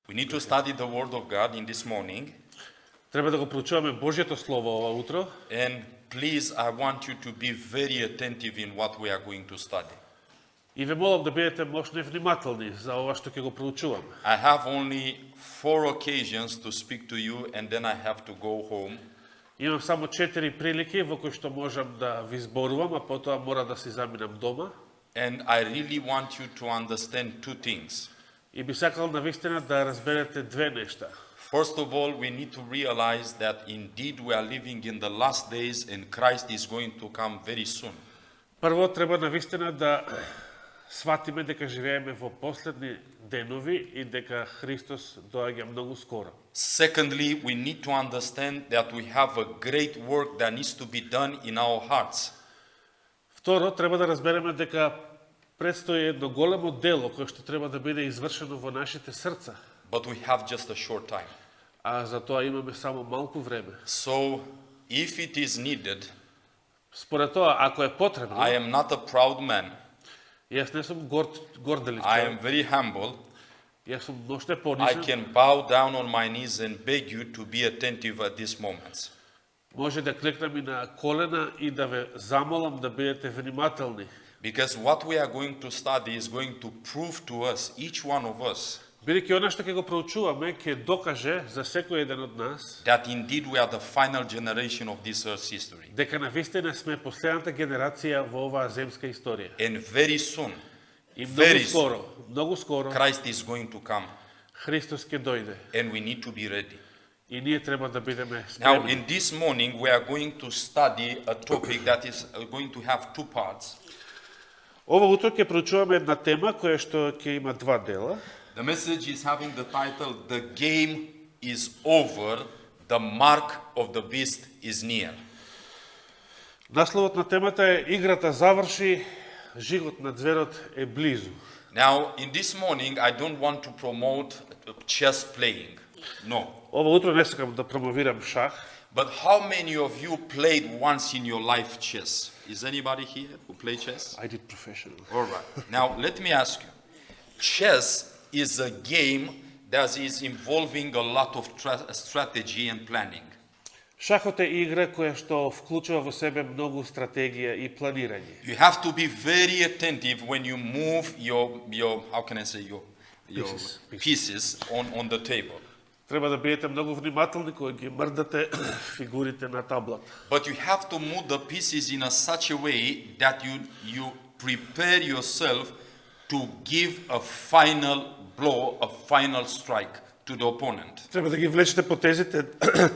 We need to study the Word of God in this morning. Треба да го проучуваме Божјето Слово ова утро. And please, I want you to be very attentive in what we are going to study. И ве молам да бидете можни внимателни за ова што ќе го проучуваме. I have only 4 occasions to speak to you and then I have to go home. Имам само 4 прилики во кои што можам да ви зборувам, а потоа мора да си заминам дома. And I really want you to understand two things. И би сакал навистина да разберете две нешта. First of all, we need to realize that indeed we are living in the last days and Christ is going to come very soon. Прво треба навистина да сватиме дека живееме во последни денови и дека Христос доаѓа многу скоро. Secondly, we need to understand that we have a great work that needs to be done in our hearts. Второ, треба да разбереме дека предстои едно големо дело кое што треба да биде извршено во нашите срца. But we have just a short time. А за тоа имаме само малку време. So, if it is needed, Според тоа, ако е потребно, I am not a proud man. јас не сум горделив I човек, am very humble. јас сум ноште I понизен. can bow down on my knees and beg you to be attentive at these moments. Може да клекнам и на колена и да ве замолам да бидете внимателни. Because what we are going to study is going to prove to us, each one of us, Бидејќи она што ќе го проучуваме ќе докаже за секој еден од нас that indeed we are the final generation of this earth's history. дека навистина сме последната генерација во оваа земска историја. And very soon, И very многу скоро Christ is going to come Христос ќе дојде and we need to be ready. и ние треба да бидеме Now, спремни. in this morning, we are going to study a topic that is going to have two parts. Ова утро ќе проучуваме една тема која што ќе има два дела. The message is having the title, The Game is Over, the Mark of the Beast is Near. Насловот на темата е Играта заврши, жигот на зверот е близу. Now, in this morning, I don't want to promote chess playing. No. Ова утро не сакам да промовирам шах, But how many of you played once in your life chess? Is anybody here who play chess? I did professional. All right. Now, let me ask you. Chess is a game that is involving a lot of strategy and planning. Шахот е игра која што вклучува во себе многу стратегија и планирање. You have to be very attentive when you move your how can I say, your pieces on the table. Треба да бидете многу внимателни кога ги мрдате фигурите на таблата. But you have to move the pieces in a such a way that you prepare yourself to give a final blow, a final strike to the opponent. Треба да ги влечете потезите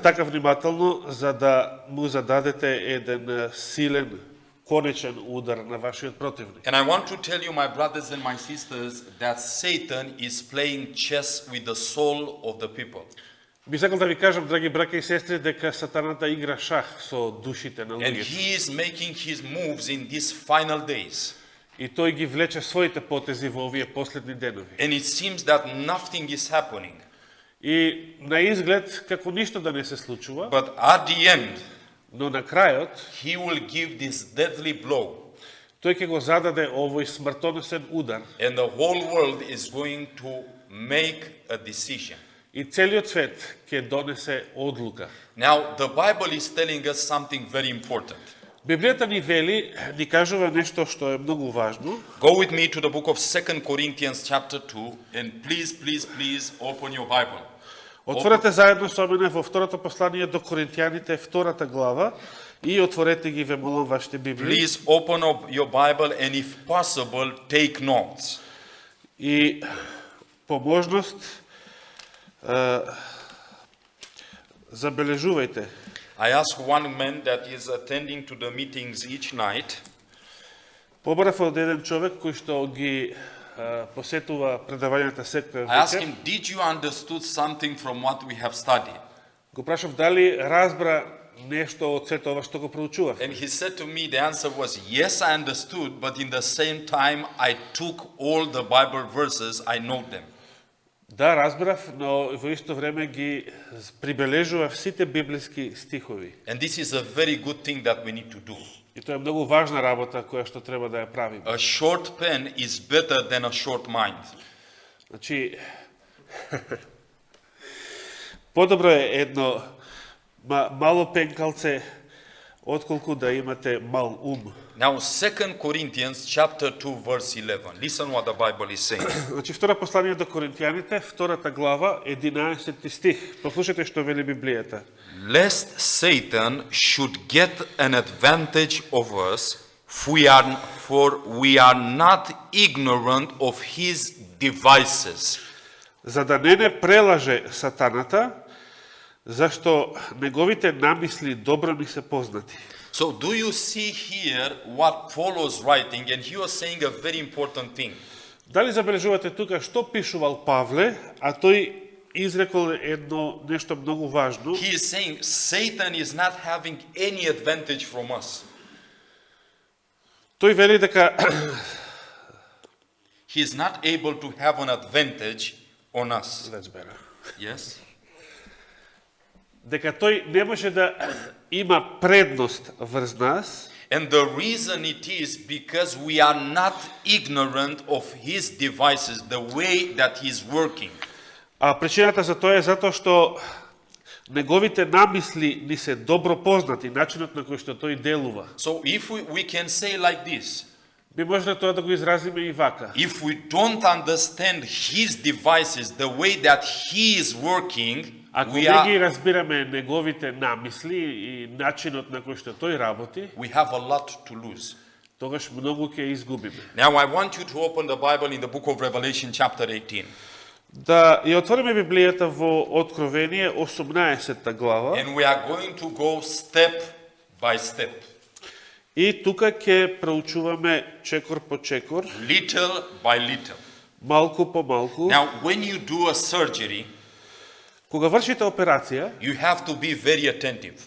така внимателно за да му зададете еден силен конечен удар на вашиот противник. And I want to tell you, my brothers and my sisters, that Satan is playing chess with the soul of the people. Би сакал да ви кажам, драги браќа и сестри, дека сатаната игра шах со душите на And луѓето. he is making his moves in these final days. И тој ги влече своите потези во овие последни денови. And it seems that nothing is happening. И на изглед како ништо да не се случува, But at the end, но на крајот he will give this deadly blow. тој ќе го зададе овој смртоносен удар And the whole world is going to make a decision. и целиот свет ќе донесе одлука. Now, the Bible is telling us something very important. Библијата ни вели, ни кажува нешто што е многу важно. Go with me to the book of 2 Corinthians chapter 2 and please open your Bible. Отворете заедно со мене во второто послание до Коринтијаните, втората глава, и отворете ги, ве молам, вашите Библии. Please open up your Bible and if possible take notes. И по можност забележувајте. I asked one man that is attending to the meetings each night, Побарав од еден човек кој што ги посетува предавањата секоја I asked вечер. him, did you understood something from what we have studied? Го прашав дали разбра нешто од сето ова што го проучував. And he said to me, the answer was, yes, I understood, but in the same time, I took all the Bible verses, I know them. Да, разбрав, но во исто време ги прибележував сите библиски стихови. And this is a very good thing that we need to do. И тоа е многу важна работа која што треба да ја правиме. A short pen is better than a short mind. Значи, Подобро е едно мало пенкалце, отколку да имате мал ум. Now 2 Corinthians chapter 2 verse 11. Listen what the Bible is saying. Значи, втора послание до Коринтијаните, втората глава, 11 стих. Послушайте што вели Библијата. Lest Satan should get an advantage of us, for we are not ignorant of his devices. За да не прелаже сатаната, зашто неговите намисли добро ни се познати. So do you see here what Paul was writing, and he was saying a very important thing. Дали забележувате тука што пишувал Павле, а тој изрекол едно нешто многу важно. He is saying Satan is not having any advantage from us. Тој вели дека He is not able to have an advantage on us. That's better. Yes? Дека тој не може да има предност врз нас. And the reason it is because we are not ignorant of his devices, the way that he's working. А причината за тоа е затоа што неговите намисли ни се добро познати, начинот на кој што тој делува. So if we can say like this, Би можеле тоа да го изразиме и вака. if we don't understand his devices, the way that he is working, Ако we не ги are, разбираме неговите намисли и начинот на кој што тој работи, we have a lot to lose. тогаш многу ќе изгубиме. Now I want you to open the Bible in the book of Revelation chapter 18. Да ја отвориме Библијата во Откровение 18 глава. And we are going to go step by step, И тука ќе проучуваме чекор по чекор, little by little. малку по малку. Now when you do a surgery, Кога вршите операција, you have to be very attentive.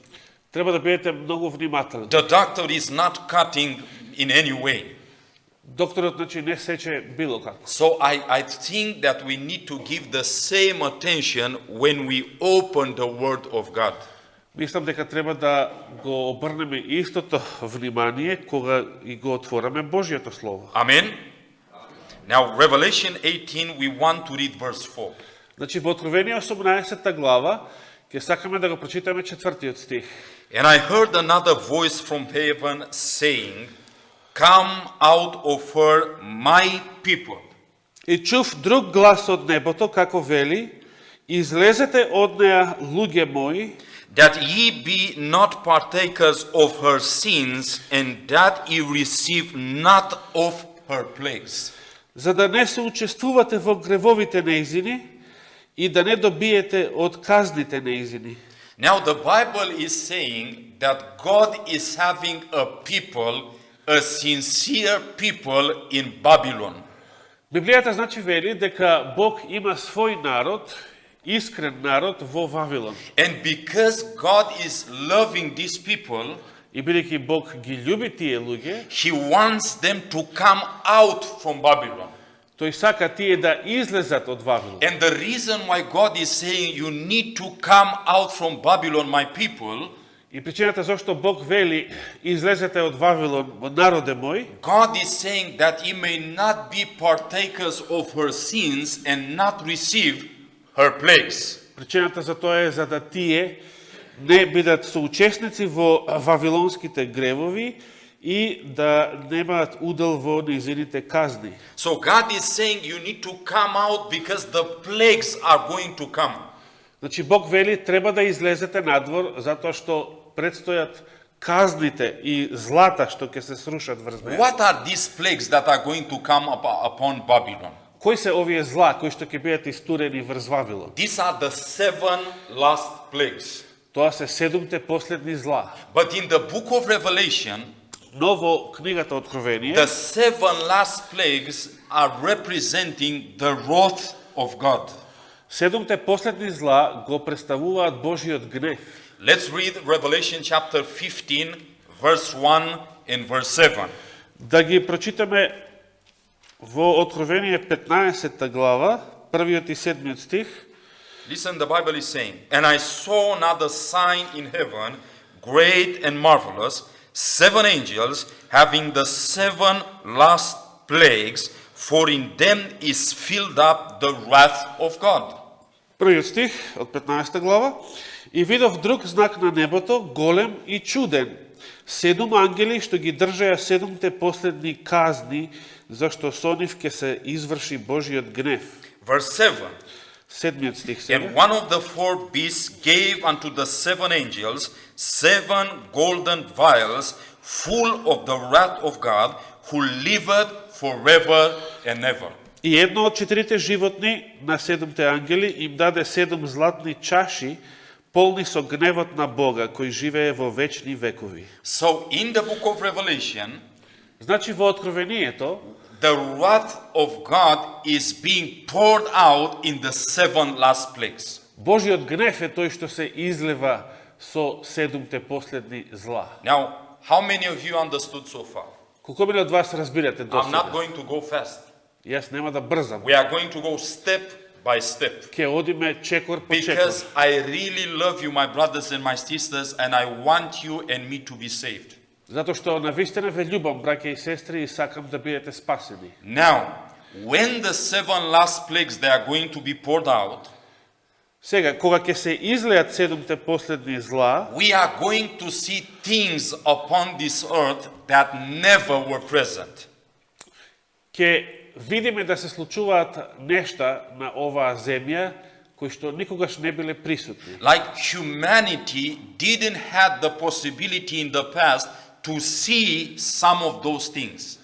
треба да бидете многу внимателни. The doctor is not cutting in any way. Докторот значи не сече било како. So I think that we need to give the same attention when we open the Word of God. Мислам дека треба да го обрнеме истото внимание кога и го отвораме Божјото слово. Amen? Now Revelation 18, we want to read verse 4. Значи во Откровение 18 глава ќе сакаме да го прочитаме 4 стих. And I heard another voice from heaven saying, Come out of her, my people, И чув друг глас од небото како вели: Излезете од неа, луѓе мои, that ye be not partakers of her sins, and that ye receive not of her plagues. за да не се учествувате во гревовите неизини и да не добиете од казните неизини. Now the Bible is saying that God is having a people, a sincere people in Babylon. Библијата значи вели дека Бог има свој народ, искрен народ во Вавилон. And because God is loving these people, И бидејќи Бог ги љуби тие луѓе, He wants them to come out from Babylon. тој сака тие да излезат од Вавилон. And the reason why God is saying you need to come out from Babylon, my people, И причината зашто Бог вели излезете од Вавилон, народе мој, God is saying that ye may not be partakers of her sins and not receive her plagues. причината за тоа е за да тие не бидат соучесници во вавилонските гревови и да немаат удел во низините казни. So God is saying you need to come out because the plagues are going to come. Значи Бог вели треба да излезете надвор затоа што предстојат казните и злата што ќе се срушат врз неа. What are these plagues that are going to come upon Babylon? Кои се овие зла кои што ќе бидат истурени врз Вавилон? These are the 7 last plagues. Тоа се 7-те последни зла. But in the book of Revelation, Но во книгата Откровение, the 7 last plagues are representing the wrath of God. 7-те последни зла го представуваат Божиот гнев. Let's read Revelation chapter 15, verse 1 and verse 7. Да ги прочитаме во Откровение 15 глава, првиот и 7 стих. Listen, the Bible is saying, And I saw another sign in heaven, great and marvelous, 7 angels having the 7 last plagues, for in them is filled up the wrath of God. Првиот стих од 15 глава. И видов друг знак на небото, голем и чуден. 7 ангели што ги држеа 7 последни казни, зашто со нив ќе се изврши Божиот гнев. Verse 7. 7 стих сега. And one of the four beasts gave unto the 7 angels 7 golden vials full of the wrath of God, who liveth forever and ever. И едно од 4 животни на 7 ангели им даде 7 златни чаши, полни со гневот на Бога, кој живее во вечни векови. So in the book of Revelation, Значи во Откровението, the wrath of God is being poured out in the 7 last plagues. Божиот гнев е тој што се излева со 7 последни зла. Now, how many of you understood so far? Колку мени од вас разбирате до I'm not сега? going to go fast. Јас нема да брзам. We are going to go step by step. Ке одиме чекор по чекор. Because I really love you, my brothers and my sisters, and I want you and me to be saved. Затоа што навистина ве љубам, браќа и сестри, и сакам да бидете спасени. Now, when the 7 last plagues they are going to be poured out, Сега, кога ќе се излеат 7 последни зла, we are going to see things upon this earth that never were present. ќе видиме да се случуваат нешта на оваа земја кои што никогаш не биле присутни. Like humanity didn't have the possibility in the past to see some of those things.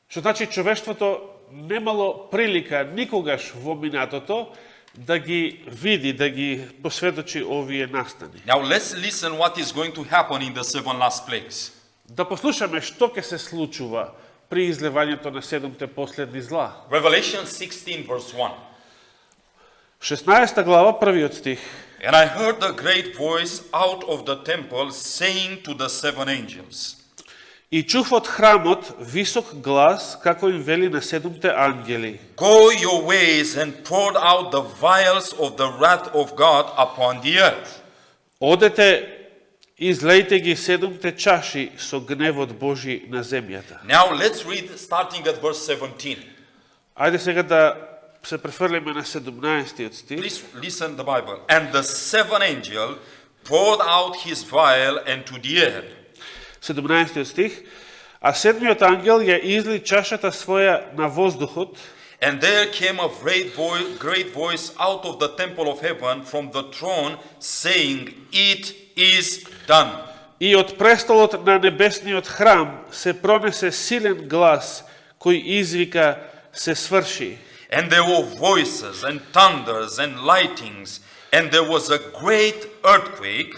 Што значи човештвото немало прилика никогаш во минатото да ги види, да ги посведочи овие настани. Now let's listen what is going to happen in the 7 last plagues. Да послушаме што ќе се случува при излевањето на 7 последни зла. Revelation 16 verse 1. 16 глава, првиот стих. And I heard a great voice out of the temple saying to the 7 angels, И чув од храмот висок глас, како им вели на 7 ангели. Go your ways and pour out the vials of the wrath of God upon the earth. Одете, излејте ги 7 чаши со гневот Божи на земјата. Now let's read starting at verse 17. Ајде сега да се префрлиме на 17 стих. Please listen the Bible. And the 7 angel poured out his vial into the air. 17 стих. А 7 ангел ја изли чашата своја на воздухот, And there came a great voice out of the temple of heaven from the throne saying, It is done. и од престолот на небесниот храм се пронесе силен глас кој извика се сврши. And there were voices and thunders and lightnings, and there was a great earthquake.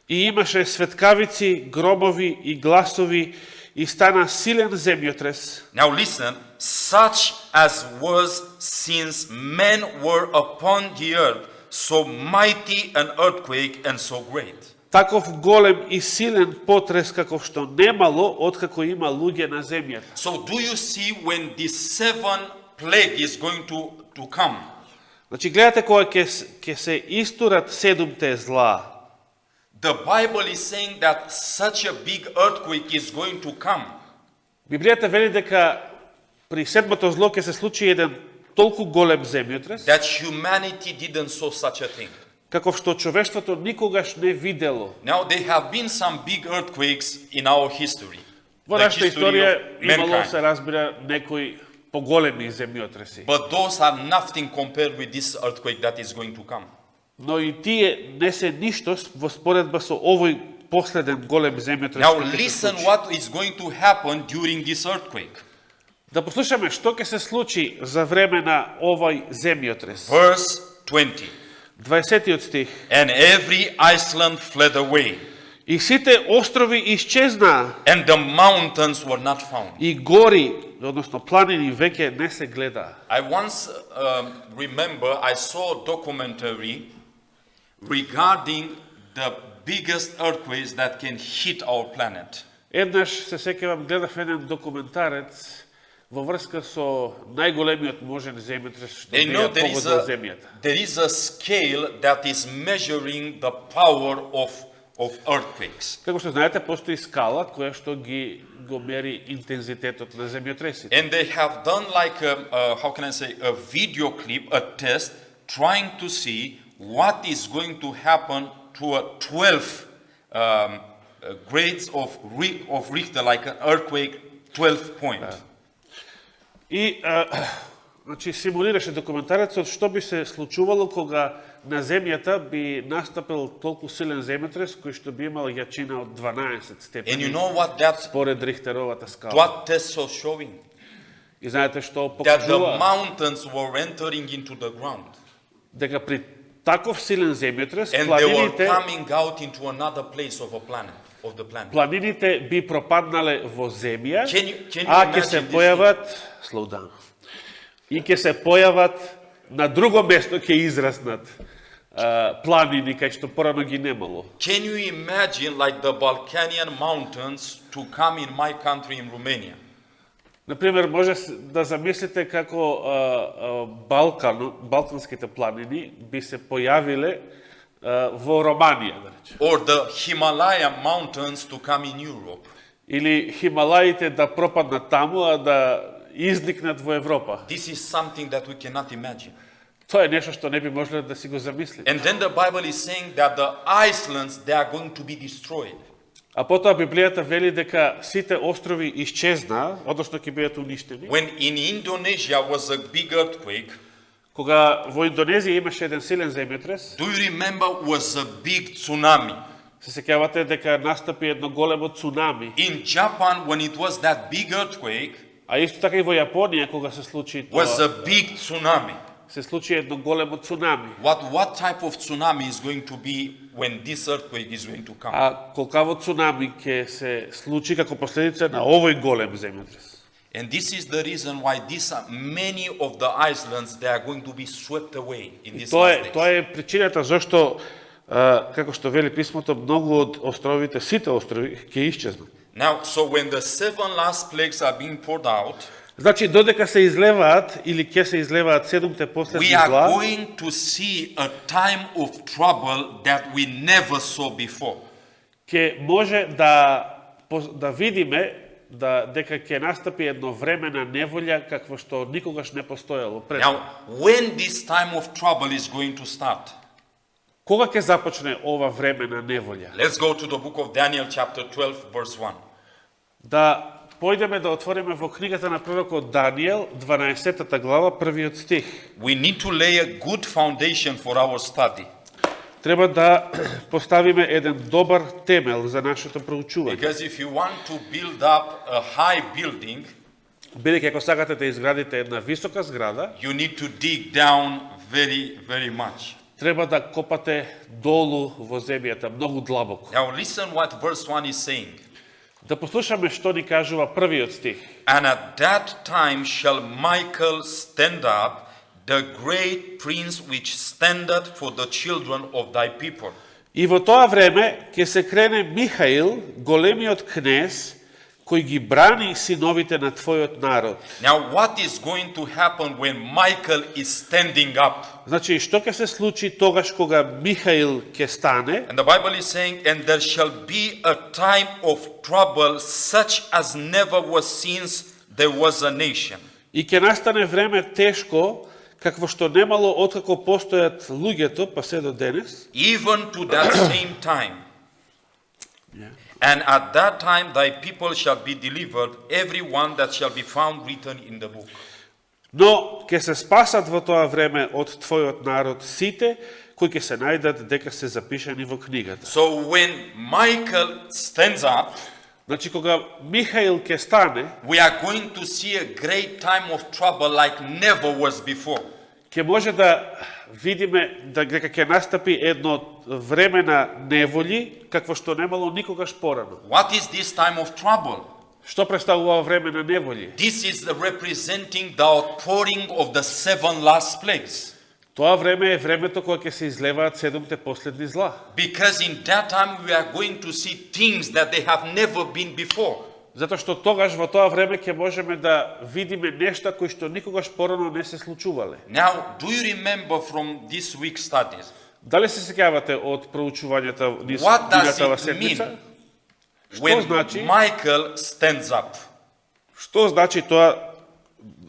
И имаше светкавици, громови и гласови, и стана силен земјотрес, Now listen, such as was since men were upon the earth, so mighty an earthquake and so great. таков голем и силен потрес каков што немало откако има луѓе на земјата. So do you see when this 7 plague is going to come? Значи гледате кога ќе се истурат 7 зла. The Bible is saying that such a big earthquake is going to come. Библијата вели дека при 7 зло ќе се случи еден толку голем земјотрес, That humanity didn't saw such a thing. каков што човештвото никогаш не видело. Now there have been some big earthquakes in our history. Во The нашата history историја of имало mankind. се разбира некои поголеми земјотреси. But those are nothing compared with this earthquake that is going to come. Но и тие не се ништо во споредба со овој последен голем земјотрес. Now кој ќе се listen случи. what is going to happen during this earthquake. Да послушаме што ќе се случи за време на овој земјотрес. Verse 20. 20 стих. And every island fled away, И сите острови исчезнаа, and the mountains were not found. и гори, односно планини, веќе не се гледаа. I once remember I saw a documentary regarding the biggest earthquakes that can hit our planet. Еднаш се сеќавам гледав еден документарец во врска со најголемиот можен земјотрес што They know ја погодил земјата. there is a scale that is measuring the power of earthquakes. Како што знаете, постои скала која што го мери интензитетот на земјотресите. And they have done like how can I say, a video clip, a test trying to see what is going to happen to a 12 grades of Richter, like an earthquake, 12 point. И значи симулираше документарецот што би се случувало кога на земјата би настапил толку силен земјотрес кој што би имал јачина од 12 степени. And you know what that според Рихтеровата скала. what tests are showing? И знаете што That the покажува? mountains were entering into the ground. Дека при таков силен земјотрес And they were планините coming out into another place of the planet. планините би пропаднале во земја, Can you а ќе се imagine this појават, slow down, и ќе се појават на друго место, ќе израснат планини кај што порано ги немало. Can you imagine like the Balkanian mountains to come in my country in Romania? Например, може да замислите како балканските планини би се појавиле во Романија, да речем. Or the Himalaya mountains to come in Europe. Или Хималаите да пропаднат таму, а да изникнат во Европа. This is something that we cannot imagine. Тоа е нешто што не би можеле да си го замислите. And then the Bible is saying that the islands, they are going to be destroyed. А потоа Библијата вели дека сите острови исчезнаа, односно ќе бидат уништени. When in Indonesia was a big earthquake, Кога во Индонезија имаше еден силен земјотрес, do you remember was a big tsunami? се сеќавате дека настапи едно големо цунами. In Japan, when it was that big earthquake, А исто така и во Јапонија кога се случи was тоа, a big tsunami. се случи едно големо цунами. What type of tsunami is going to be when this earthquake is going to come? А колкаво цунами ќе се случи како последица на овој голем земјотрес. And this is the reason why many of the islands, they are going to be swept away in this Тоа last days. е причината зашто како што вели писмото, многу од островите, сите острови ќе исчезнат. Now, so when the 7 last plagues are being poured out, Значи, додека се излеваат или ќе се излеваат седумте последни we are зла, going to see a time of trouble that we never saw before. ќе може да видиме дека ќе настапи едно време на неволја какво што никогаш не постоело пред. Now, when this time of trouble is going to start? Кога ќе започне ова време на неволја? Let's go to the book of Daniel chapter 12 verse 1. Да појдеме да отвориме во книгата на пророкот Даниел, 12 глава, првиот стих. We need to lay a good foundation for our study. Треба да поставиме еден добар темел за нашето проучување. Because if you want to build up a high building, Бидејќи ако сакате да изградите една висока зграда, you need to dig down very, very much. треба да копате долу во земјата, многу длабоко. Now listen what verse 1 is saying. Да послушаме што ни кажува првиот стих. And at that time shall Michael stand up, the great prince which standeth for the children of thy people. И во тоа време ќе се крене Михаил, големиот кнез, кој ги брани синовите на твојот народ. Now what is going to happen when Michael is standing up? Значи, што ќе се случи тогаш кога Михаил ќе стане? And the Bible is saying, and there shall be a time of trouble such as never was since there was a nation. И ќе настане време тешко, какво што немало откако постојат луѓето, па се до денес. Even to that same time. And at that time thy people shall be delivered, every one that shall be found written in the book. Но ќе се спасат во тоа време од твојот народ сите кои ќе се најдат дека се запишани во книгата. So when Michael stands up, Значи кога Михаил ќе стане, we are going to see a great time of trouble like never was before. ќе може да видиме дека ќе настапи едно време на неволи какво што немало никогаш порано. What is this time of trouble? Што представува време на неволи? This is representing the outpouring of the 7 last plagues. Тоа време е времето кога ќе се излеваат седумте последни зла. Because in that time we are going to see things that they have never been before. Затоа што тогаш во тоа време ќе можеме да видиме нешта кои што никогаш порано не се случувале. Now, do you remember from this week's studies? Дали се сеќавате од проучувањата низ What does минатава it седмица? mean Што when значи? Michael stands up? Што значи тоа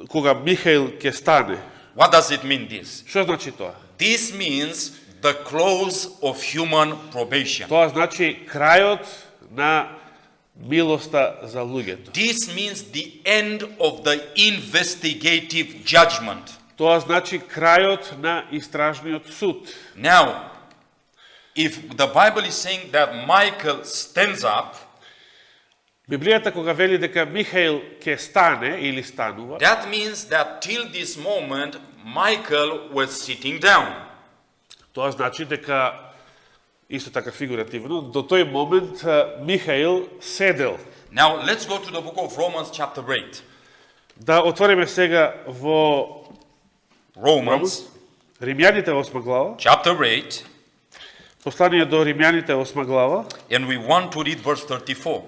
кога Михаил ќе стане? What does it mean this? Што значи тоа? This means the close of human probation. Тоа значи крајот на милоста за луѓето. This means the end of the investigative judgment. Тоа значи крајот на истражниот суд. Now, if the Bible is saying that Michael stands up, Библијата кога вели дека Михаил ќе стане или станува, that means that till this moment, Michael was sitting down. тоа значи дека исто така фигуративно, до тој момент Михаил седел. Now, let's go to the book of Romans chapter 8. Да отвориме сега во Romans Римјаните 8 глава, chapter 8, послание до Римјаните 8 глава, and we want to read verse 34.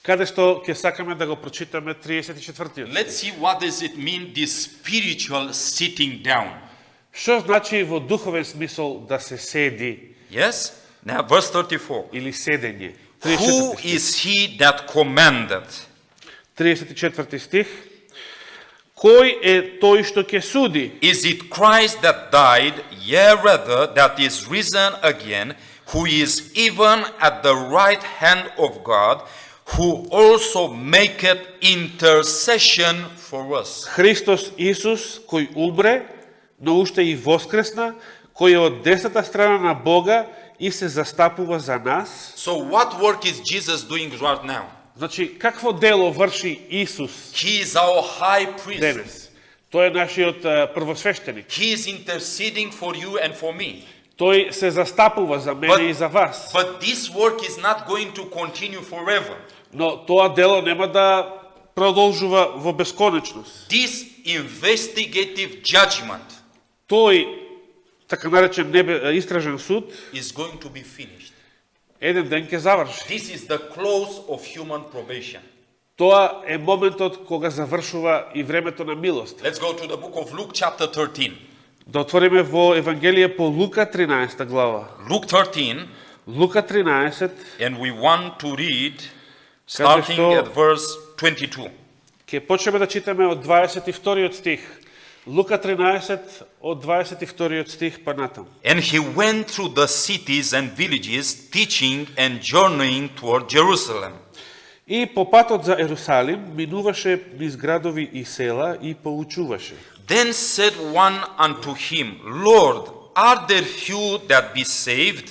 каде што ќе сакаме да го прочитаме 34-тиот. Let's see what does it mean, this spiritual sitting down. Што значи во духовен смисол да се седи Yes? Now, verse 34. или седење? Who 34 is he that commanded? 34 стих. Кој е тој што ќе суди? Is it Christ that died, yea rather, that is risen again, who is even at the right hand of God, who also maketh intercession for us? Христос Исус, кој умре, но уште и воскресна, кој е од десната страна на Бога и се застапува за нас. So what work is Jesus doing right now? Значи, какво дело врши Исус He is our high priest. денес? Тој е нашиот првосвещеник. He is interceding for you and for me. Тој се застапува за мене и за вас. But this work is not going to continue forever. Но тоа дело нема да продолжува во бесконечност. This investigative judgment Тој, така наречен истражен суд, is going to be finished. еден ден ќе заврши. This is the close of human probation. Тоа е моментот кога завршува и времето на милост. Let's go to the book of Luke chapter 13. Да отвориме во Евангелие по Лука 13 глава. Luke 13, Лука 13, and we want to read starting at verse 22. ќе почнеме да читаме од 22 стих. Лука 13 од 22 стих па натам. And he went through the cities and villages, teaching and journeying toward Jerusalem. И по патот за Ерусалим минуваше низ градови и села и поучуваше. Then said one unto him, Lord, are there few that be saved?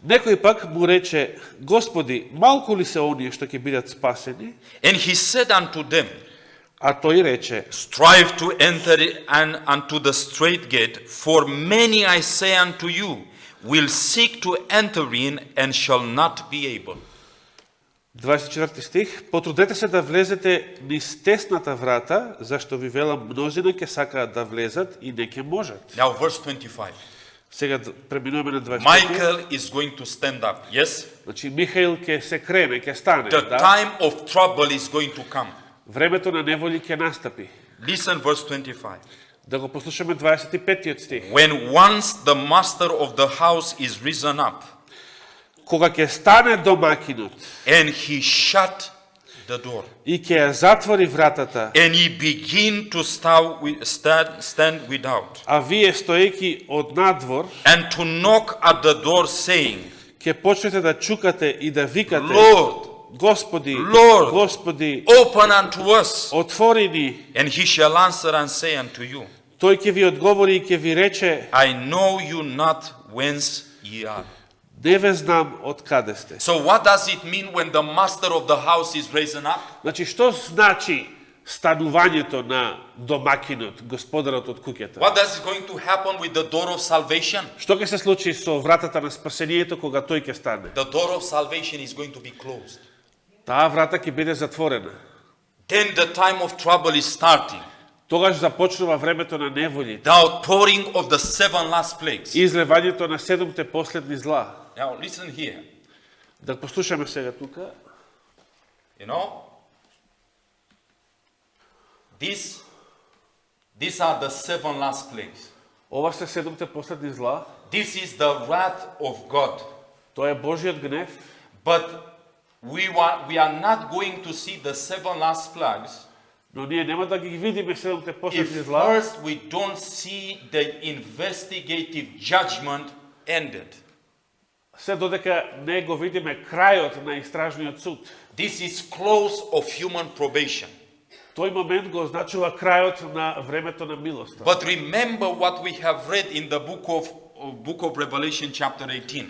Некој пак му рече: Господи, малку ли се оние што ќе бидат спасени? And he said unto them, А тој рече: Strive to enter unto the straight gate, for many, I say unto you, will seek to enter in and shall not be able. 24 стих. Потрудете се да влезете низ тесната врата, зашто ви велам, мнозина ќе сакаат да влезат и не ќе можат. Now verse 25. Сега преминуваме на 25. Michael is going to stand up, yes? Значи Михаил ќе се крене, ќе стане. The Да? time of trouble is going to come. Времето на неволи ќе настапи. Listen verse 25. Да го послушаме 25 стих. When once the master of the house is risen up, Кога ќе стане домакинот and he shut the door, и ќе ја затвори вратата, and he begin to stand without, а вие стоејќи од надвор, and to knock at the door, saying, ќе почнете да чукате и да викате: Lord, Господи, Lord, Господи, open unto us. отвори ни. And he shall answer and say unto you, Тој ќе ви одговори и ќе ви рече: I know you not whence ye are. Не ве знам од каде сте. So what does it mean when the master of the house is risen up? Значи, што значи станувањето на домакинот, господарот од куќата? What is going to happen with the door of salvation? Што ќе се случи со вратата на спасението кога тој ќе стане? The door of salvation is going to be closed. Таа врата ќе биде затворена. Then the time of trouble is starting. Тогаш започнува времето на неволите. The outpouring of the 7 last plagues. Излевањето на 7 последни зла. Now listen here. Да послушаме сега тука. You know, these are the 7 last plagues. Ова се 7 последни зла. This is the wrath of God. Тоа е Божиот гнев. But we are not going to see the 7 last plagues Но ние нема да ги видиме седумте последни if зла, first we don't see the investigative judgment ended. се додека не го видиме крајот на истражниот суд. This is close of human probation. Тој момент го означува крајот на времето на милоста. But remember what we have read in the book of Revelation chapter 18.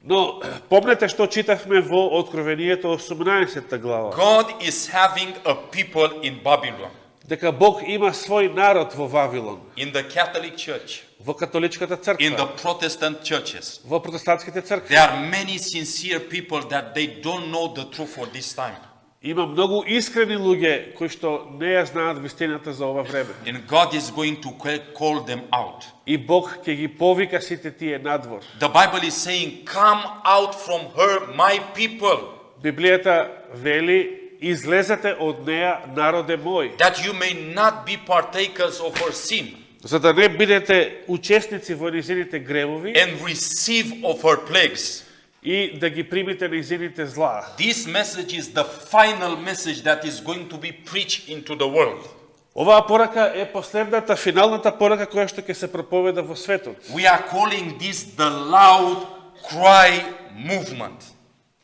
Но помнете што читавме во Откровението 18 глава. God is having a people in Babylon, Дека Бог има свој народ во Вавилон, in the Catholic Church, во католичката in the црква, Protestant churches. во протестантските цркви. There are many sincere people that they don't know the truth for this time. Има многу искрени луѓе кои што не ја знаат вистината за ова време. And God is going to call them out. И Бог ќе ги повика сите тие надвор. The Bible is saying, come out from her, my people, Библијата вели: излезете од неа, народе мој, that you may not be partakers of her sin за да не бидете учесници во низините гревови and receive of her plagues. и да ги примите низините зла. This message is the final message that is going to be preached into the world. Оваа порака е последната, финалната порака која што ќе се проповеда во светот. We are calling this the loud cry movement.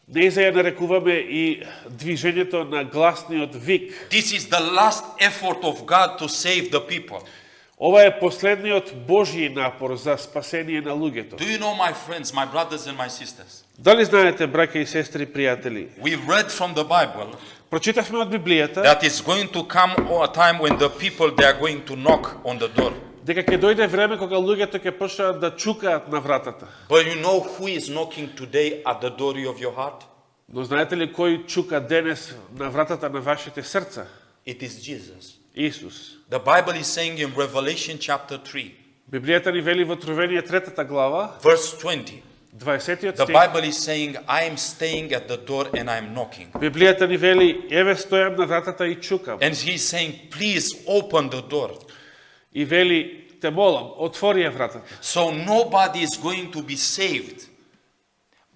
Ние ја нарекуваме и движењето на гласниот вик. This is the last effort of God to save the people. Ова е последниот Божји напор за спасение на луѓето. Do you know, my friends, my brothers and my sisters? Дали знаете, браќа и сестри, пријатели? We read from the Bible Прочитавме од Библијата that is going to come a time when the people they are going to knock on the door. дека ќе дојде време кога луѓето ќе почнат да чукаат на вратата. But you know who is knocking today at the door of your heart? Но знаете ли кој чука денес на вратата на вашите срца? It is Jesus. Исус. The Bible is saying in Revelation chapter 3, Библијата ни вели во Откровение 3 глава, verse 20. 20 The стих. Bible is saying, I am staying at the door and I am knocking. Библијата ни вели: еве стојам на вратата и чукам. And he's saying, please open the door. И вели: те молам, отвори ја вратата. So nobody is going to be saved.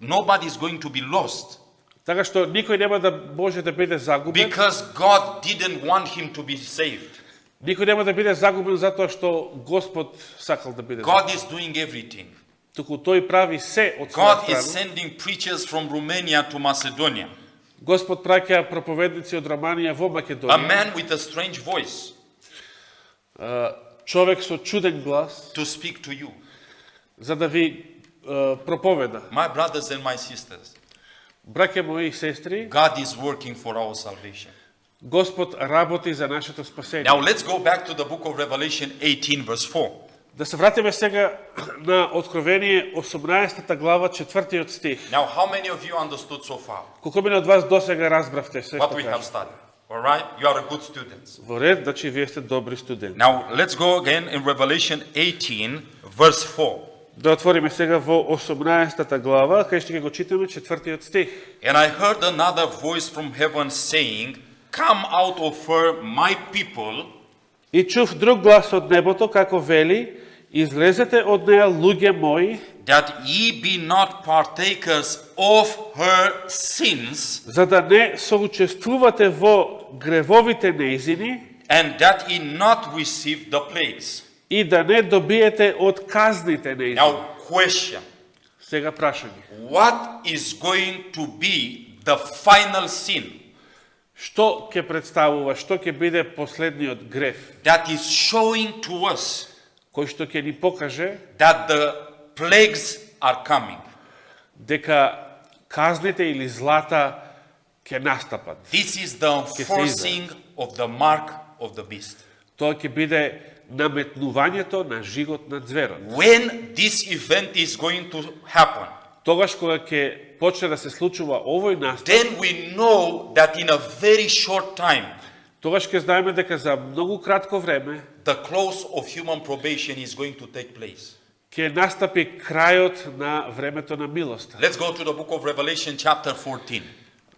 Nobody is going to be lost. Така што никој нема да може да биде загубен. Because God didn't want him to be saved. Никој нема да биде загубен затоа што Господ сакал да биде God загубен. is doing everything. Туку тој прави се од God своја is страна. sending preachers from Romania to Macedonia. Господ праќа проповедници од Романија во A Македонија. man with a strange voice Човек со чуден глас to speak to you. за да ви проповеда. My brothers and my sisters, Браќа мои и сестри, God is working for our salvation. Господ работи за нашето спасение. Now let's go back to the book of Revelation 18 verse 4. Да се вратиме сега на Откровение 18 глава 4 стих. Now how many of you understood so far Колку мина од вас досега разбравте се what што we have кажа? studied? All right? You are good students. Во ред, значи вие сте добри студенти. Now let's go again in Revelation 18 verse 4. Да отвориме сега во 18 глава, кај што ќе го читаме 4 стих. And I heard another voice from heaven saying, come out of her, my people, И чув друг глас од небото како вели: излезете од неа, луѓе мои, that ye be not partakers of her sins, за да не соучествувате во гревовите неизини and that ye not receive the plagues. и да не добиете од казните неизини. Now, question. Сега прашање. What is going to be the final sin Што ќе представува, што ќе биде последниот грев, that is showing to us кој што ќе ни покаже that the plagues are coming? дека казните или злата ќе настапат. This is the enforcing of the mark of the beast. Тоа ќе биде наметнувањето на жигот на зверот. When this event is going to happen, Тогаш кога ќе почне да се случува овој настап, then we know that in a very short time, тогаш ќе знаеме дека за многу кратко време the close of human probation is going to take place. ќе настапи крајот на времето на милоста. Let's go to the book of Revelation chapter 14.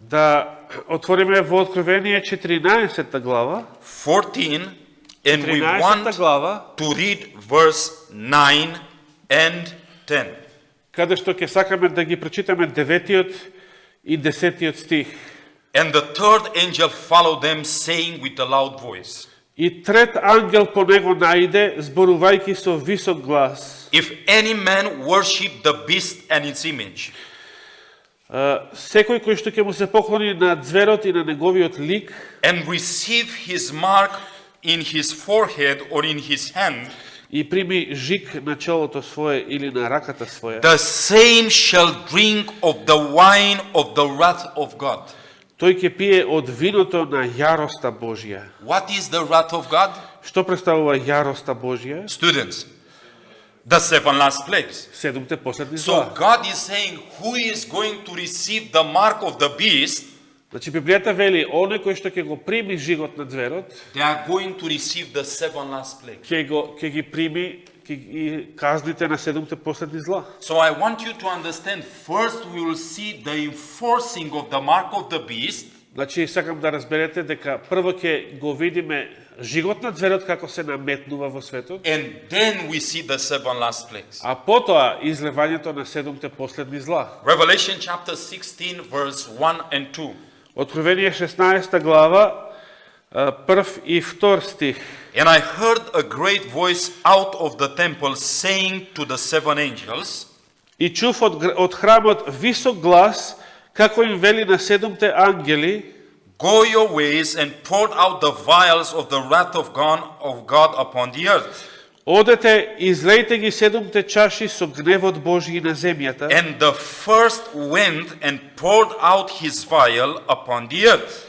Да отвориме во Откровение 14 глава, 14, and we 13 want глава, to read verse 9 and 10. каде што ќе сакаме да ги прочитаме 9 и 10 стих. And the third angel followed them, saying with a loud voice, И трет ангел по него наиде, зборувајќи со висок глас. If any man worship the beast and its image, Секој кој што ќе му се поклони на зверот и на неговиот лик and receive his mark in his forehead or in his hand, и прими жик на челото свое или на раката своја, the same shall drink of the wine of the wrath of God. тој ќе пие од виното на јароста Божја. What is the wrath of God? Што представува јароста Божја? Students, the seven last plagues. Седумте последни So зла. God is saying who is going to receive the mark of the beast, Значи Библијата вели, оној кој што ќе го прими жигот на зверот, they are going to receive the seven last plagues. ќе ги прими и казните на седумте последни зла. So I want you to understand, first we will see the enforcing of the mark of the beast, Значи, сакам да разберете дека прво ќе го видиме жигот на зверот како се наметнува во светот, and then we see the seven last plagues. а потоа излевањето на седумте последни зла. Revelation chapter 16 verse 1 and 2. Откровение 16 глава, прв и втор стих. And I heard a great voice out of the temple saying to the seven angels, И чув од храмот висок глас, како им вели на седумте ангели, Go your ways and pour out the vials of the wrath of God upon the earth. одете и излејте ги седумте чаши со гневот Божји на земјата. And the first went and poured out his vial upon the earth.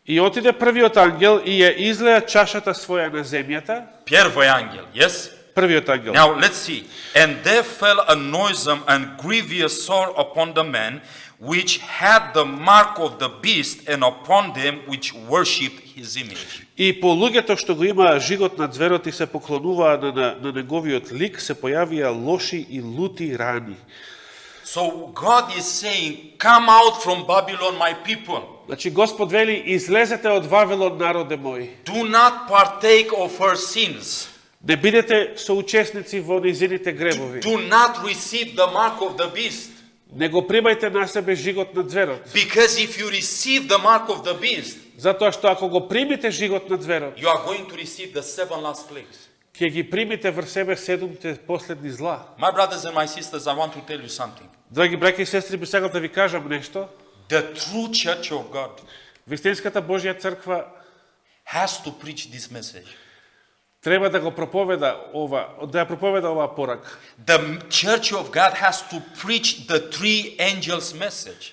И отиде првиот ангел и ја излеа чашата своја на земјата. Первый ангел, yes? Првиот ангел. Now let's see. And there fell a noisome and grievous sore upon the men which had the mark of the beast and upon them which worshipped his image. И по луѓето што го имаа жигот на зверот и се поклонуваа на неговиот лик, се појавија лоши и лути рани. So God is saying, come out from Babylon, my people. Значи Господ вели, излезете од Вавилон, народе мој. Do not partake of her sins. Не бидете соучесници во низините гревови. Do not receive the mark of the beast. Не го примајте на себе жигот на зверот. Because if you receive the mark of the beast, Затоа што ако го примите жигот на зверот, you are going to receive the seven last plagues. ќе ги примите врз себе седумте последни зла. My brothers and my sisters, I want to tell you something. Драги браќи и сестри, би сакал да ви кажам нешто. The true church of God Вистинската Божја црква has to preach this message. треба да го проповеда оваа порака. The church of God has to preach the three angels' message.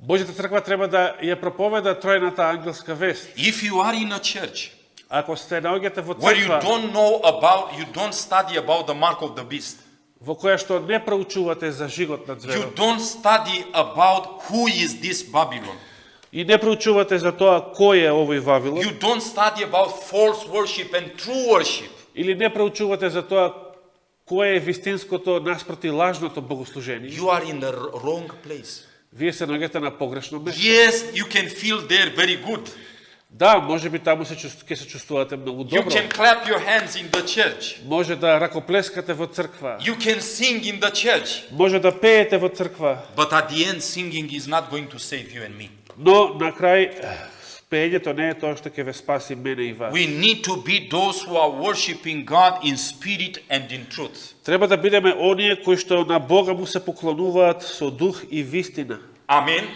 Божјата црква треба да ја проповеда тројната ангелска вест. If you are in a church Ако се наоѓате во where you црква you don't study about the mark of the beast, во која што не проучувате за жигот на you зверот don't study about who is this Babylon, и не проучувате за тоа кој е овој Вавилон, you don't study about false worship and true worship, или не проучувате за тоа кое е вистинското наспроти лажното богослужение, you are in the wrong place. вие се наоѓате на погрешно место. Yes, you can feel there very good. Да, може би таму ќе се чувствувате многу You добро. can clap your hands in the church. Може да ракоплескате во црква. You can sing in the church. Може да пеете во црква. But at the end, singing is not going to save you and me. Но на крај пеењето не е тоа што ќе ве спаси мене и вас. We need to be those who are worshiping God in spirit and in truth. Треба да бидеме оние кои што на Бога му се поклонуваат со дух и вистина. Amen.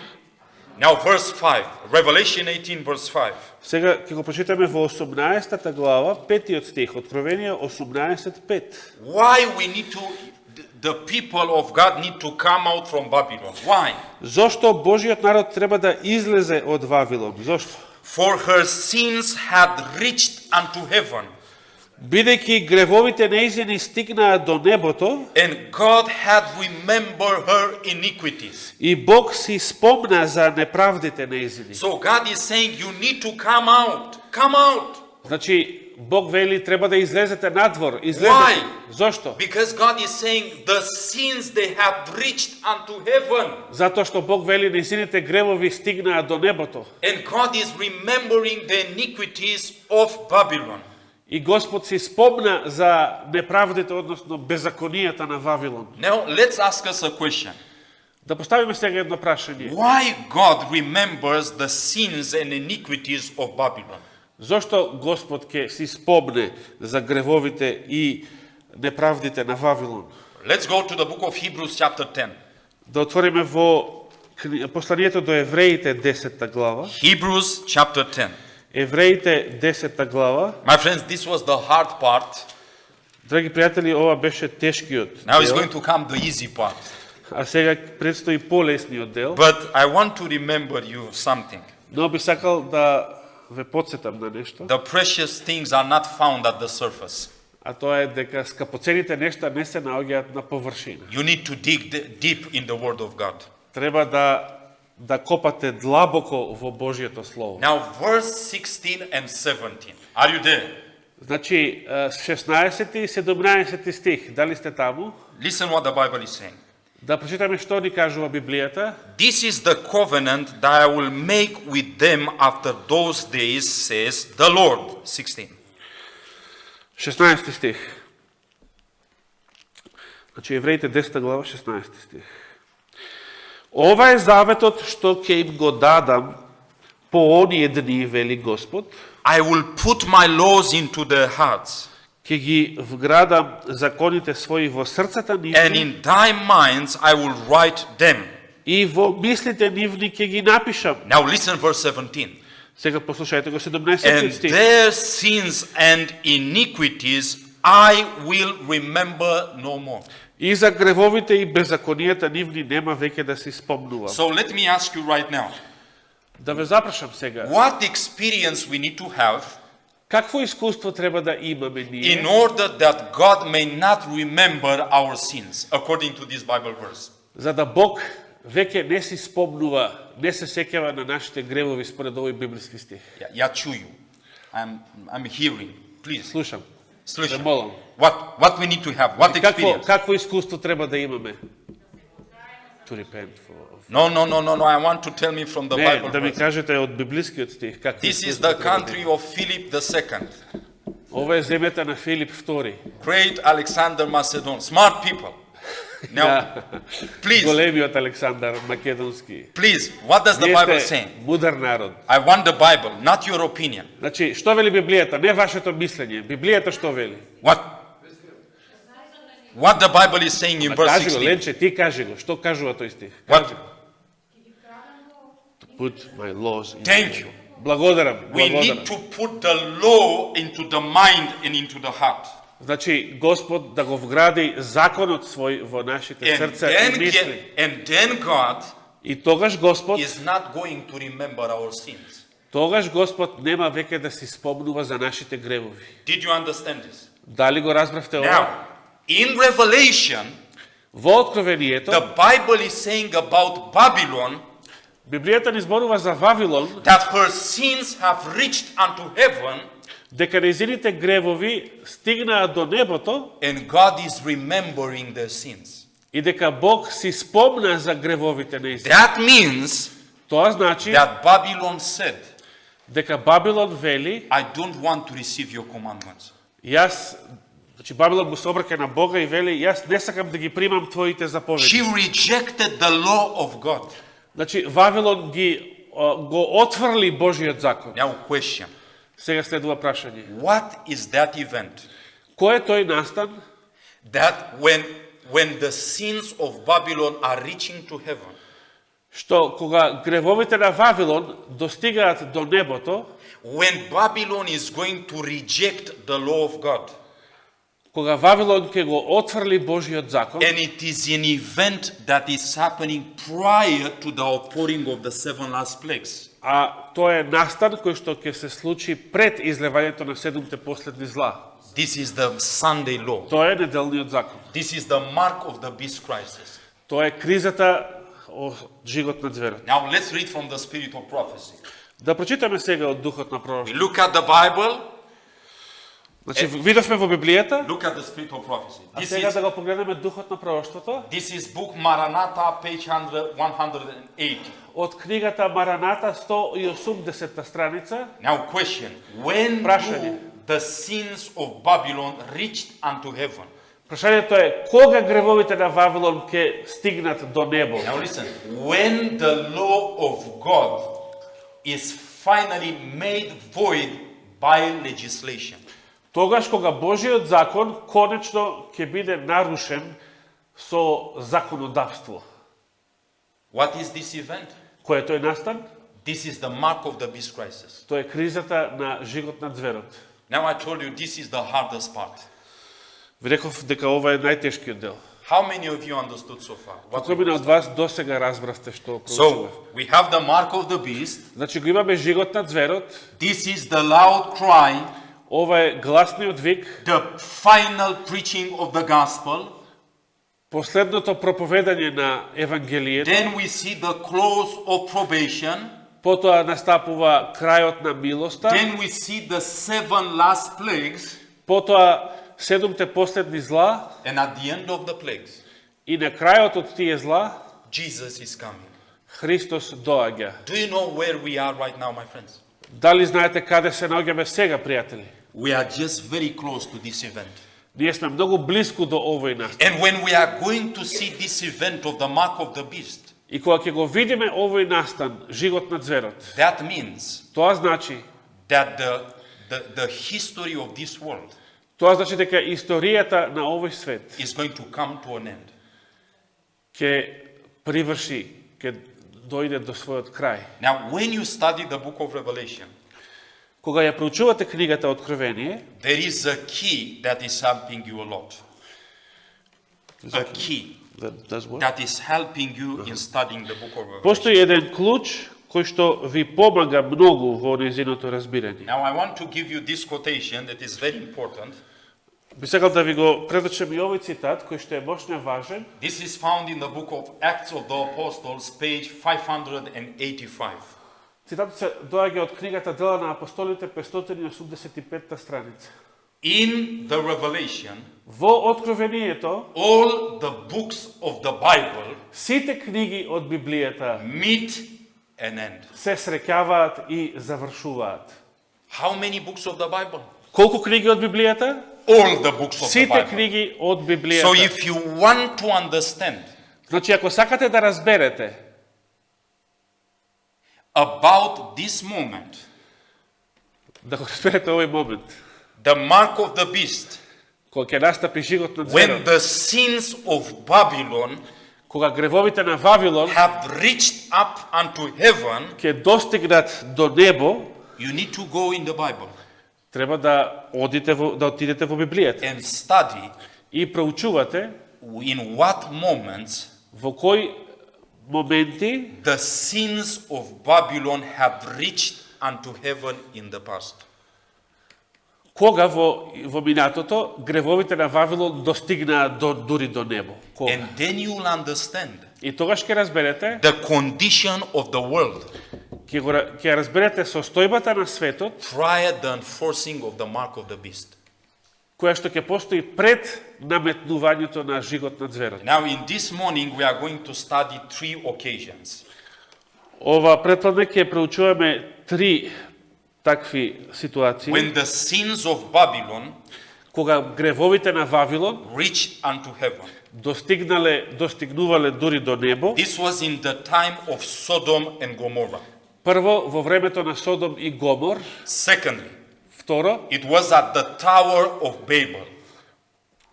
Now verse 5, Revelation 18 verse 5. Сега ќе го прочитаме во 18 глава, 5 стих, Откровение 18:5. Why we need to, the people of God need to come out from Babylon? Why? Зошто Божиот народ треба да излезе од Вавилон? Зошто? For her sins had reached unto heaven, Бидејќи гревовите неизини стигнаа до небото, and God had remembered her iniquities. и Бог си спомна за неправдите неизини. So God is saying you need to come out. Come out. Значи, Бог вели треба да излезете надвор. Why? Излезете. Зошто? Because God is saying the sins they have reached unto heaven. Затоа што Бог вели неизините гревови стигнаа до небото. And God is remembering the iniquities of Babylon. И Господ си спомна за неправдите, односно беззаконијата на Вавилон. Now let's ask us a question. Да поставиме сега едно прашање. Why God remembers the sins and iniquities of Babylon? Зошто Господ ќе си спомне за гревовите и неправдите на Вавилон? Let's go to the book of Hebrews chapter 10. Да отвориме во посланието до Евреите 10 глава. Hebrews chapter 10. Евреите 10 глава. My friends, this was the hard part. Драги пријатели, ова беше тешкиот Now is дел, going to come the easy part. а сега предстои полесниот дел. But I want to remember you something. Но би сакал да ве подсетам на нешто, The precious things are not found at the surface. а тоа е дека скапоцените нешта не се наоѓаат на површина. You need to dig deep in the Word of God. Треба да копате длабоко во Божјето Слово. Now, verse 16 and 17. Are you there? Значи, 16 и 17 стих, дали сте таму? Listen what the Bible is saying. Да прочитаме што ни кажува Библијата. This is the covenant that I will make with them after those days, says the Lord. 16. 16 стих. Значи, Евреите 10 глава, 16 стих. Ова е заветот што ќе им го дадам по оние дни, вели Господ, I will put my laws into their hearts, ќе ги вградам законите своји во срцата and нивни in thy minds I will write them. и во мислите нивни ќе ги напишам. Now listen verse 17. Сега послушајте го 17 And стих. their sins and iniquities I will remember no more. И за гревовите и беззаконијата нивни нема веќе да се спомнувам. So let me ask you right now, Да ве запрашам сега. what experience we need to have Какво искуство треба да имаме in ние, order that God may not remember our sins, according to this Bible verse? за да Бог веќе не си спомнува, не се сеќава на нашите гревови според овој библиски стих? Ja čuju. I'm hearing. Please. Слушам. Slušam. Те молам. What we need to have? What experience? Какво искуство треба да имаме? To repent for... No. I want to tell me from the Не, Bible да ми verse. кажете од библискиот стих. Какво This is искуство the треба да country имаме? of Philip II, Ова е земјата на Филип II. great Alexander Macedon. Smart people. Now, please, Големиот Александар Македонски. what does the Вие Bible сте say? мудар народ. I want the Bible, not your opinion. Значи, што вели Библијата? Не вашето мислење. Библијата што вели? What the Bible is saying in verse Кажи го, 16? Ленче, ти кажи го. Што кажува тој стих? What? Кажи го. To put my laws in... Thank you. Благодарам, We благодарам. need to put the law into the mind and into the heart. Значи, Господ да го вгради законот свој во нашите And срца и мисли. then God И тогаш Господ, is not going to remember our sins. тогаш Господ нема веќе да си спомнува за нашите гревови. Did you understand this? Дали го разбравте ова? Now, in Revelation, Во Откровението, the Bible is saying about Babylon Библијата ни зборува за Вавилон, that her sins have reached unto heaven дека нејзините гревови стигнаа до небото and God is remembering their sins. и дека Бог си спомна за гревовите нејзини. That means Тоа значи that Babylon said, дека Бабилон вели, I don't want to receive your commandments. јас, значи Бабилон го се обраќа на Бога и вели, јас не сакам да ги примам твоите заповеди. She rejected the law of God. Значи Вавилон го отврли Божиот закон. Now question, Сега следува прашање. what is that event? Кој е тој настан? That when the sins of Babylon are reaching to heaven, Што кога гревовите на Вавилон достигаат до небото, when Babylon is going to reject the law of God, кога Вавилон ќе го отврли Божиот закон, and it is an event that is happening prior to the outpouring of the seven last plagues. а тоа е настан кој што ќе се случи пред излевањето на седумте последни зла. This is the Sunday law. Тоа е неделниот закон. This is the mark of the beast crisis. Тоа е кризата од жигот на зверот. Now let's read from the spirit of prophecy. Да прочитаме сега од духот на We пророштво. look at the Bible, Значи видовме во Библијата, look at the spirit of prophecy. а This сега is, да го погледнеме духот на пророштвото this is book Maranatha, page 180. од книгата Мараната 180 страница. Now question, when Прашање. do the sins of Babylon reached unto heaven? Прашањето е кога гревовите на Вавилон ќе стигнат до небо. Now listen, when the law of God is finally made void by legislation. Тогаш кога Божиот закон конечно ќе биде нарушен со законодавство. What is this event? Кој е тој настан? This is the mark of the beast crisis. Тоа е кризата на жигот на зверот. Now I told you this is the hardest part. Ви реков дека ова е најтешкиот дел. How many of you understood so far? What Кој од вас досега разбравте што проучував? So, we have the mark of the beast. Значи го имаме жигот на зверот, This is the loud cry, ова е гласниот вик, the final preaching of the gospel. последното проповедање на Евангелието, Then we see the close of probation. потоа настапува крајот на милоста, Then we see the 7 last plagues. потоа седумте последни зла And at the end of the plagues, и на крајот од тие зла Jesus is coming. Христос доаѓа. Do you know where we are right now, my friends? Дали знаете каде се наоѓаме сега, пријатели? We are just very close to this event. Ние сме многу близко до овој настан. And when we are going to see this event of the mark of the beast, И кога ќе го видиме овој настан, жигот на зверот, that means тоа значи that the history of this world дека историјата на овој свет is going to come to an end. ќе приврши, ќе дојде до својот крај. Now, when you study the book of Revelation, Кога ја проучувате книгата Откровение, there is a key that is helping you a lot. A key that is helping you in studying the book of Revelation. Постои еден клуч кој што ви помага многу во нејзиното разбирање. Now, I want to give you this quotation that is very important. Би сакал да ви го предочам и овој цитат кој што е башно важен. This is found in the book of Acts of the Apostles, page 585. Цитатот се доаѓа од книгата Дела на апостолите, 585 страница. In the Revelation, Во Откровението, all the books of the Bible сите книги од Библијата meet an end. се среќаваат и завршуваат. How many books of the Bible? Колку книги од Библијата? All the books of the Сите Bible. книги од So Библијата. if you want to understand Значи, ако сакате да разберете about this moment, да го разберете овој момент, the mark of the beast, кога ќе настапи жигот на when зверот, the sins of Babylon кога гревовите на Вавилон have reached up unto heaven, ќе достигнат до небо, you need to go in the Bible треба да отидете во Библијата and study и проучувате in what moments во кои моменти the sins of Babylon have reached unto heaven in the past. кога во минатото гревовите на Вавилон достигнаа дури до небо. Кога? And then you will understand И тогаш ќе разберете, the condition of the world ќе разберете состојбата на светот, prior the enforcing of the mark of the beast. која што ќе постои пред наметнувањето на жигот на зверот. Now in this morning we are going to study 3 occasions. Ова претпладне ќе проучуваме 3 такви ситуации, When the sins of Babylon кога гревовите на Вавилон reached unto heaven. достигнувале дури до небо. This was in the time of Sodom and Gomorrah. Прво, во времето на Содом и Гомор. Secondly, Второ, it was at the Tower of Babel.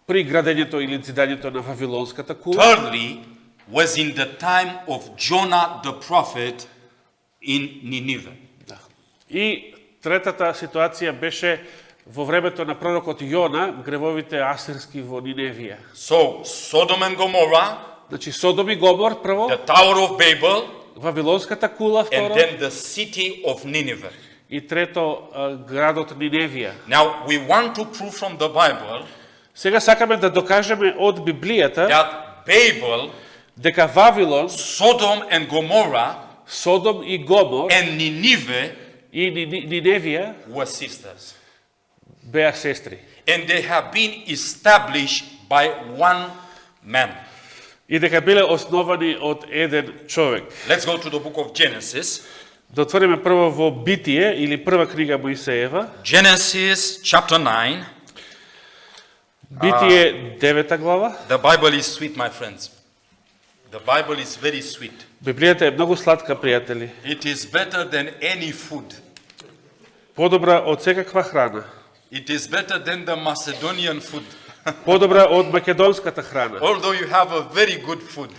при градењето или зидањето на Вавилонската кула. Thirdly, was in the time of Jonah the prophet in Nineveh. И третата ситуација беше во времето на пророкот Јона, гревовите асирски во Ниневија. So, Sodom and Gomorrah, Значи Содом и Гомор прво, the Tower of Babel, Вавилонската кула and второ then the city of Nineveh. и трето градот Ниневија. Now, we want to prove from the Bible Сега сакаме да докажеме од Библијата that Babel, дека Вавилон, Sodom and Gomorrah, Содом и Гомор and Nineveh и Ниневија were sisters. беа сестри. And they have been established by one man. И дека биле основани од еден човек. Let's go to the book of Genesis. Да отвориме прво во Битие или прва книга Моисеева. Genesis chapter 9. Битие 9 глава. The Bible is sweet, my friends. The Bible is very sweet. Библијата е многу сладка, пријатели. It is better than any food. Подобра од секаква храна. It is better than the Macedonian food. Подобра од македонската храна. Although you have a very good food.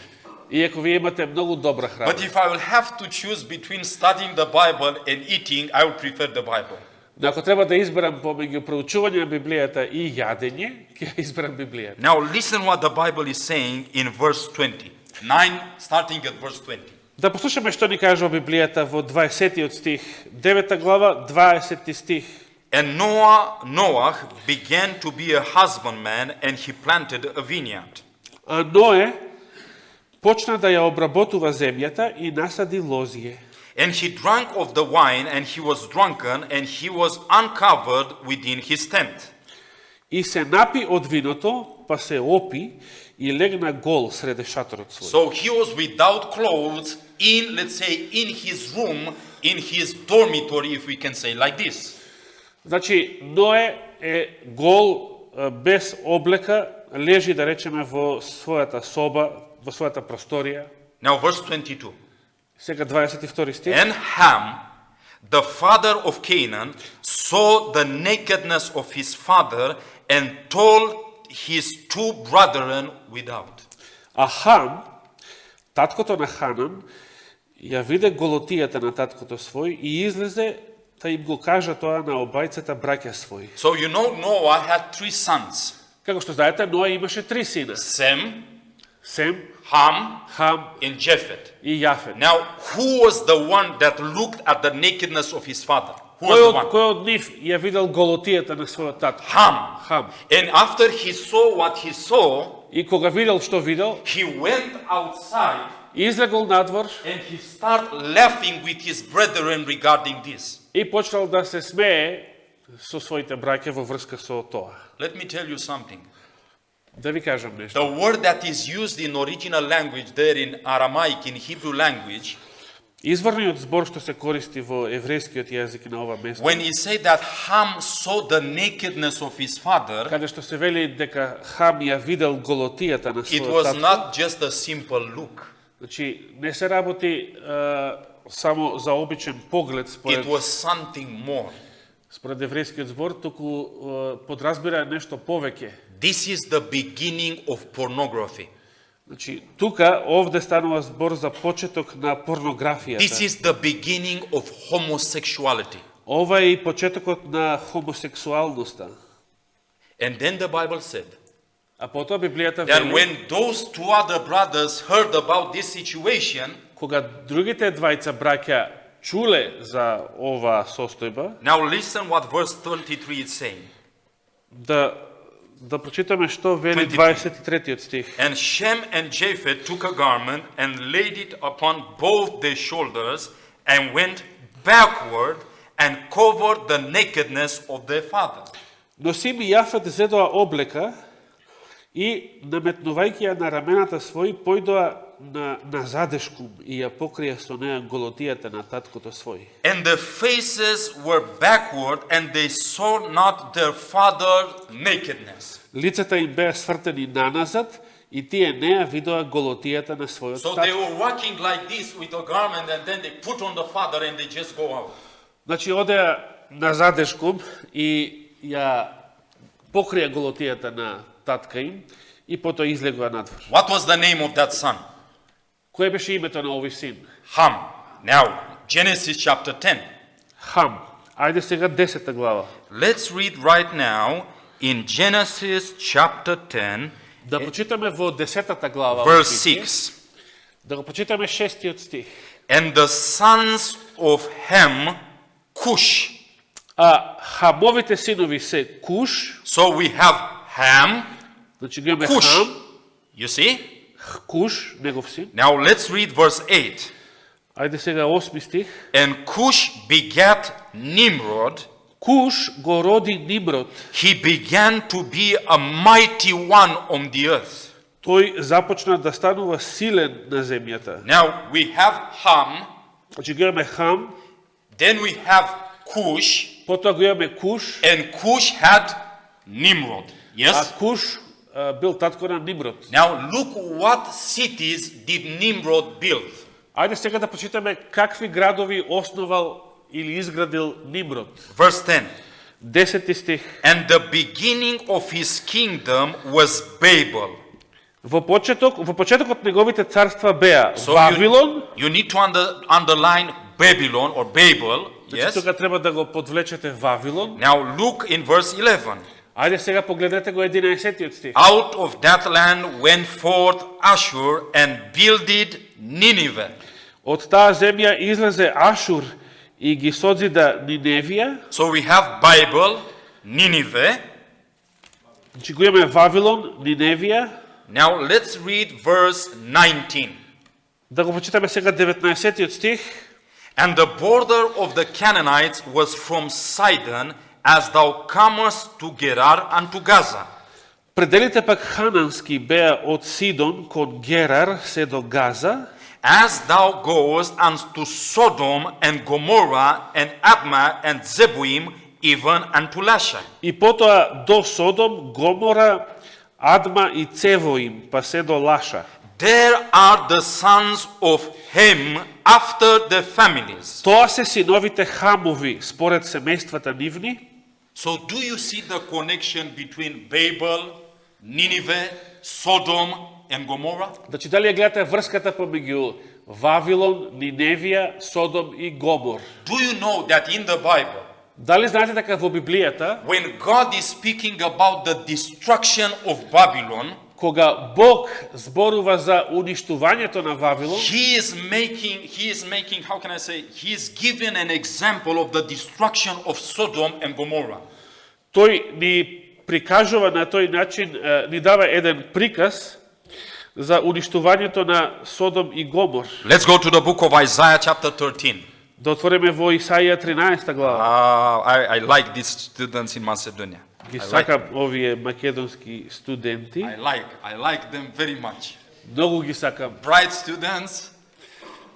Иако вие имате многу добра храна. But if I will have to choose between studying the Bible and eating, I would prefer the Bible. Но ако треба да изберам помеѓу проучување на Библијата и јадење, ќе изберам Библијата. Now listen what the Bible is saying in verse 20. 9, starting at verse 20. Да послушаме што ни кажува Библијата во 20 стих, 9 глава, 20 стих. And Noah began to be a husbandman, and he planted a vineyard. А Ное почна да ја обработува земјата и насади лозје. And he drank of the wine, and he was drunken, and he was uncovered within his tent. И се напи од виното, па се опи и легна гол среде шаторот свој. So he was without clothes in, let's say, in his room, in his dormitory, if we can say like this. Значи, Ное е гол, без облека, лежи, да речеме, во својата соба, во својата просторија. Now verse 22. Сега 22 стих. And Ham, the father of Canaan, saw the nakedness of his father and told his two brethren without. А Хам, таткото на Ханан, ја виде голотијата на таткото свој и излезе да им го кажа тоа на обајцата браќа своји. So you know Noah had 3 sons. Како што знаете, Ное имаше 3 сина. Sem, Сем, Ham, Хам and Japheth. и Јафет. Now, who was the one that looked at the nakedness of his father? Who was the one? Кој од нив ја видел голотијата на својот татко? Ham. Хам. And after he saw what he saw, И кога видел што видел, he went outside излегол надвор and he started laughing with his brethren regarding this. и почнал да се смее со своите браќа во врска со тоа. Let me tell you something. Да ви кажам нешто. The word that is used in original language there in Aramaic, in Hebrew language, Изворниот збор што се користи во еврејскиот јазик на ова место, when he said that Ham saw the nakedness of his father, каде што се вели дека Хам ја видел голотијата на it својот was татко, not just a simple look. значи не се работи само за обичен поглед It според was something more. според еврејскиот збор, туку подразбира нешто повеќе. This is the beginning of pornography. Значи, тука, овде станува збор за почеток на This порнографијата. is the beginning of homosexuality. Ова е и почетокот на хомосексуалноста. And then the Bible said А потоа Библијата that вели, when those 2 other brothers heard about this situation, кога другите двајца браќа чуле за оваа состојба, now listen what verse 33 is saying. да прочитаме што вели 23. 23 стих. And Shem and Japheth took a garment and laid it upon both their shoulders and went backward and covered the nakedness of their father. Но Сим и Јафет зедоа облека и, наметнувајќи ја на рамената своји, појдоа на задешкум и ја покрија со неа голотијата на таткото свој. And their faces were backward, and they saw not their father's nakedness. Лицата им беа свртени наназад и тие не ја видоа голотијата на својот So they татко. were walking like this with a garment, and then they put on the father and they just go out. Значи, одеа на задешкум и ја покрија голотијата на татка им и потоа излегоа надвор. What was the name of that son? Кој беше името на овој син? Ham. Now, Genesis chapter 10. Хам. Ајде сега 10 глава. Let's read right now in Genesis chapter 10, Да почитаме во 10 глава. verse од Битие. 6. Да го почитаме 6 стих. And the sons of Ham, Cush. А Хамовите синови се Куш, So we have Ham, значи го имаме Cush. Хам, You see? Куш, негов син. Now let's read verse 8. Ајде сега 8 стих. And Cush begat Nimrod. Куш го роди Нимрод. He began to be a mighty one on the earth. Тој започна да станува силен на земјата. Now we have Ham, Значи го имаме Хам, then we have Cush, потоа го имаме Куш, and Cush had Nimrod. Yes. А Куш бил татко на Нимрод. Now look what cities did Nimrod build. Ајде сега да прочитаме какви градови основал или изградил Нимрод. Verse 10. 10 стих. And the beginning of his kingdom was Babel. Во почетокот неговите царства беа So Вавилон. you need to underline Babylon or Babel. Значи Yes. тука треба да го подвлечете Вавилон. Now look in verse 11. Ајде сега погледнете го 11 стих. Out of that land went forth Ashur and builded Nineveh. Од таа земја излезе Ашур и ги созида Ниневија. So we have Bible, Nineveh. Значи го имаме Вавилон, Ниневија. Now let's read verse 19. Да го прочитаме сега 19 стих. And the border of the Canaanites was from Sidon as thou comest to Gerar and to Gaza. Пределите пак ханански беа од Сидон кон Герар се до Газа, As thou goest unto Sodom and Gomorrah and Admah and Zeboim, even unto Lasha. и потоа до Содом, Гомора, Адма и Цевоим, па се до Лаша. There are the sons of Ham after the families. Тоа се синовите Хамови според семејствата нивни. So do you see the connection between Babel, Nineveh, Sodom and Gomorrah? Значи дали ја гледате врската помеѓу Вавилон, Ниневија, Содом и Гомор? Do you know that in the Bible, Дали знаете дека во Библијата, when God is speaking about the destruction of Babylon, кога Бог зборува за уништувањето на Вавилон, he is making, how can I say, he is giving an example of the destruction of Sodom and Gomorrah. тој ни прикажува на тој начин, ни дава еден приказ за уништувањето на Содом и Гомор. Let's go to the book of Isaiah chapter 13. Да отвориме во Исаија 13 глава. I like these students in Macedonia. Ги сакам овие македонски студенти. I like them very much. Многу ги сакам. Bright students,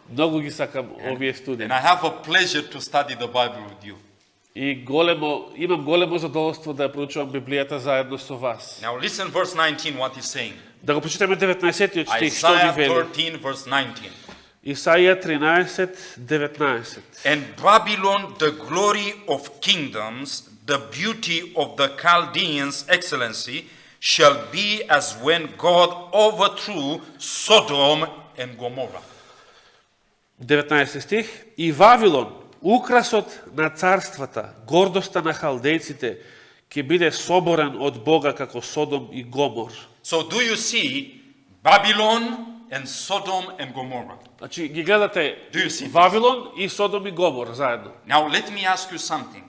Многу ги сакам овие and студенти. I have a pleasure to study the Bible with you. И имам големо задоволство да проучувам Библијата заедно со вас. Now listen verse 19 what he's saying. Да го прочитаме 19 стих, што Isaiah ни вели. 13 verse 19. Исаија 13:19. And Babylon, the glory of kingdoms, the beauty of the Chaldeans' excellency, shall be as when God overthrew Sodom and Gomorrah. 19 стих. И Вавилон, украсот на царствата, гордоста на халдејците, ќе биде соборен од Бога како Содом и Гомор. So do you see Babylon and Sodom and Gomorrah? Значи, ги гледате Do you see this? Вавилон и Содом и Гомор заедно. Now let me ask you something.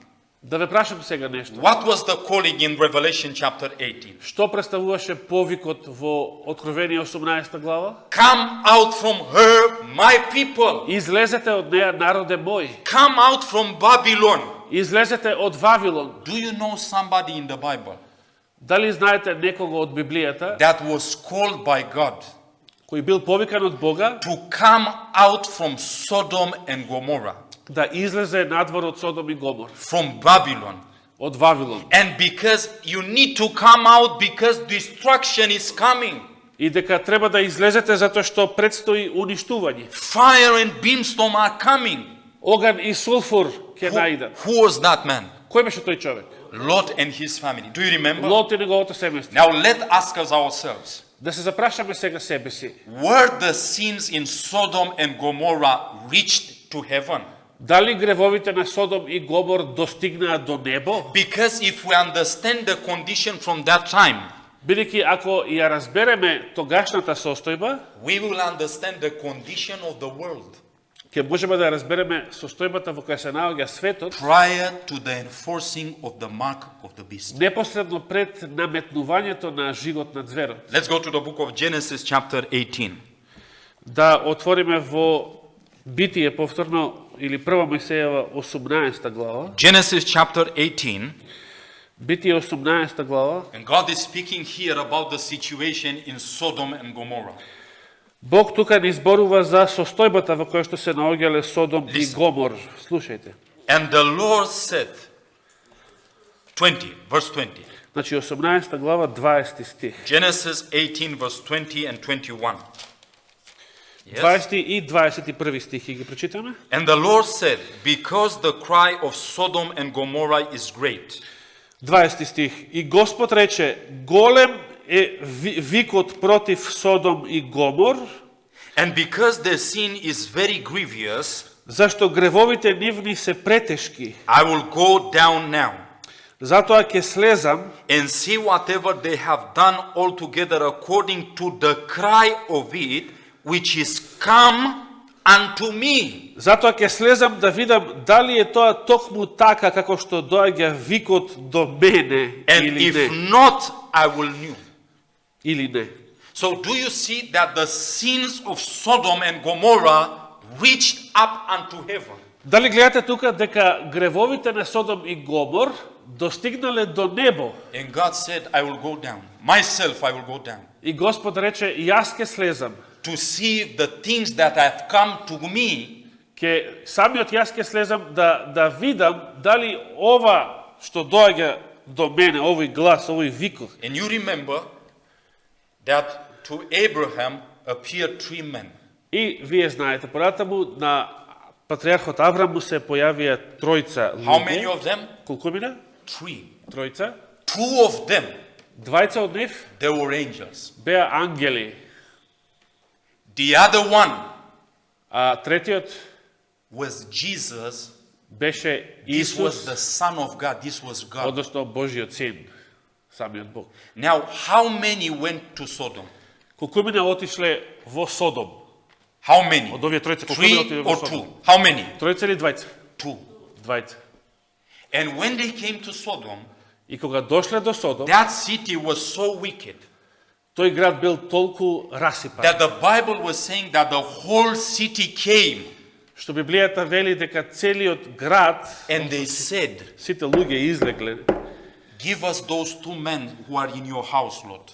Да ве прашам сега нешто. What was the calling in Revelation chapter 18? Што представуваше повикот во Откровение 18 глава? Come out from her, my people. Излезете од неа, народе мој. Come out from Babylon. Излезете од Вавилон. Do you know somebody in the Bible Дали знаете некого од Библијата that was called by God кој бил повикан од Бога to come out from Sodom and Gomorrah, да излезе надвор од Содом и Гомор, from Babylon? од Вавилон? And because you need to come out because destruction is coming. И дека треба да излезете затоа што предстои уништување. Fire and brimstone are coming. Оган и сулфур ќе наидат. Who was that man? Кој беше тој човек? Lot and his family. Do you remember? Лот и неговото семејство. Now let us ask ourselves, Да се запрашаме сега себе си. were the sins in Sodom and Gomorrah reached to heaven? Дали гревовите на Содом и Гомор достигнаа до небо? Because if we understand the condition from that time, Бидејќи ако ја разбереме тогашната состојба, we will understand the condition of the world ќе можеме да разбереме состојбата во која се наоѓа светот prior to the enforcing of the mark of the beast. непосредно пред наметнувањето на жигот на зверот. Let's go to the book of Genesis chapter 18. Да отвориме во Битие повторно или Прва Мојсеева 18 глава. Genesis chapter 18, Битие 18 глава. and God is speaking here about the situation in Sodom and Gomorrah. Бог тука ни зборува за состојбата во која што се наоѓале Содом и Listen. Гомор. Слушајте. And the Lord said, 20, verse 20. Значи 18 глава 20 стих. Genesis 18 verse 20 and 21. Yes. 20 и 21 стихи ги прочитаме. And the Lord said, because the cry of Sodom and Gomorrah is great, 20 стих. И Господ рече, голем е викот против Содом и Гомор, and because their sin is very grievous, зашто гревовите нивни се претешки. I will go down now Затоа ќе слезам and see whatever they have done altogether according to the cry of it, which is come unto me. Затоа ќе слезам да видам дали е тоа токму така како што доаѓа викот до мене And или if не. not, I will know. Или не. So do you see that the sins of Sodom and Gomorrah reached up unto heaven? Дали гледате тука дека гревовите на Содом и Гомор достигнале до небо? And God said, I will go down. Myself, I will go down. И Господ рече, јас ќе слезам. To see the things that have come to me, Ке самиот јас ќе слезам да видам дали ова што доаѓа до мене, овој глас, овој викот. and you remember that to Abraham appeared three men. И вие знаете, понатаму на патриархот Аврам му се појавија тројца How many луѓе. of them? Колку мина? Three. Тројца. Two of them, Двајца од нив they were angels. беа ангели, The other one а третиот was Jesus. беше This was Исус, the Son of God. This was God. односно Божиот син, самиот Бог. Now, how many went to Sodom? Колку мина отишле во Содом? How many? Од овие тројца, колку мина Three отиде во or Содом? two? How many? Тројца или двајца? Two. Двајца. And when they came to Sodom, И кога дошле до Содом, that city was so wicked тој град бил толку расипан, that the Bible was saying that the whole city came што Библијата вели дека целиот град, and they said, сите луѓе излегле, give us those two men who are in your house, Lord.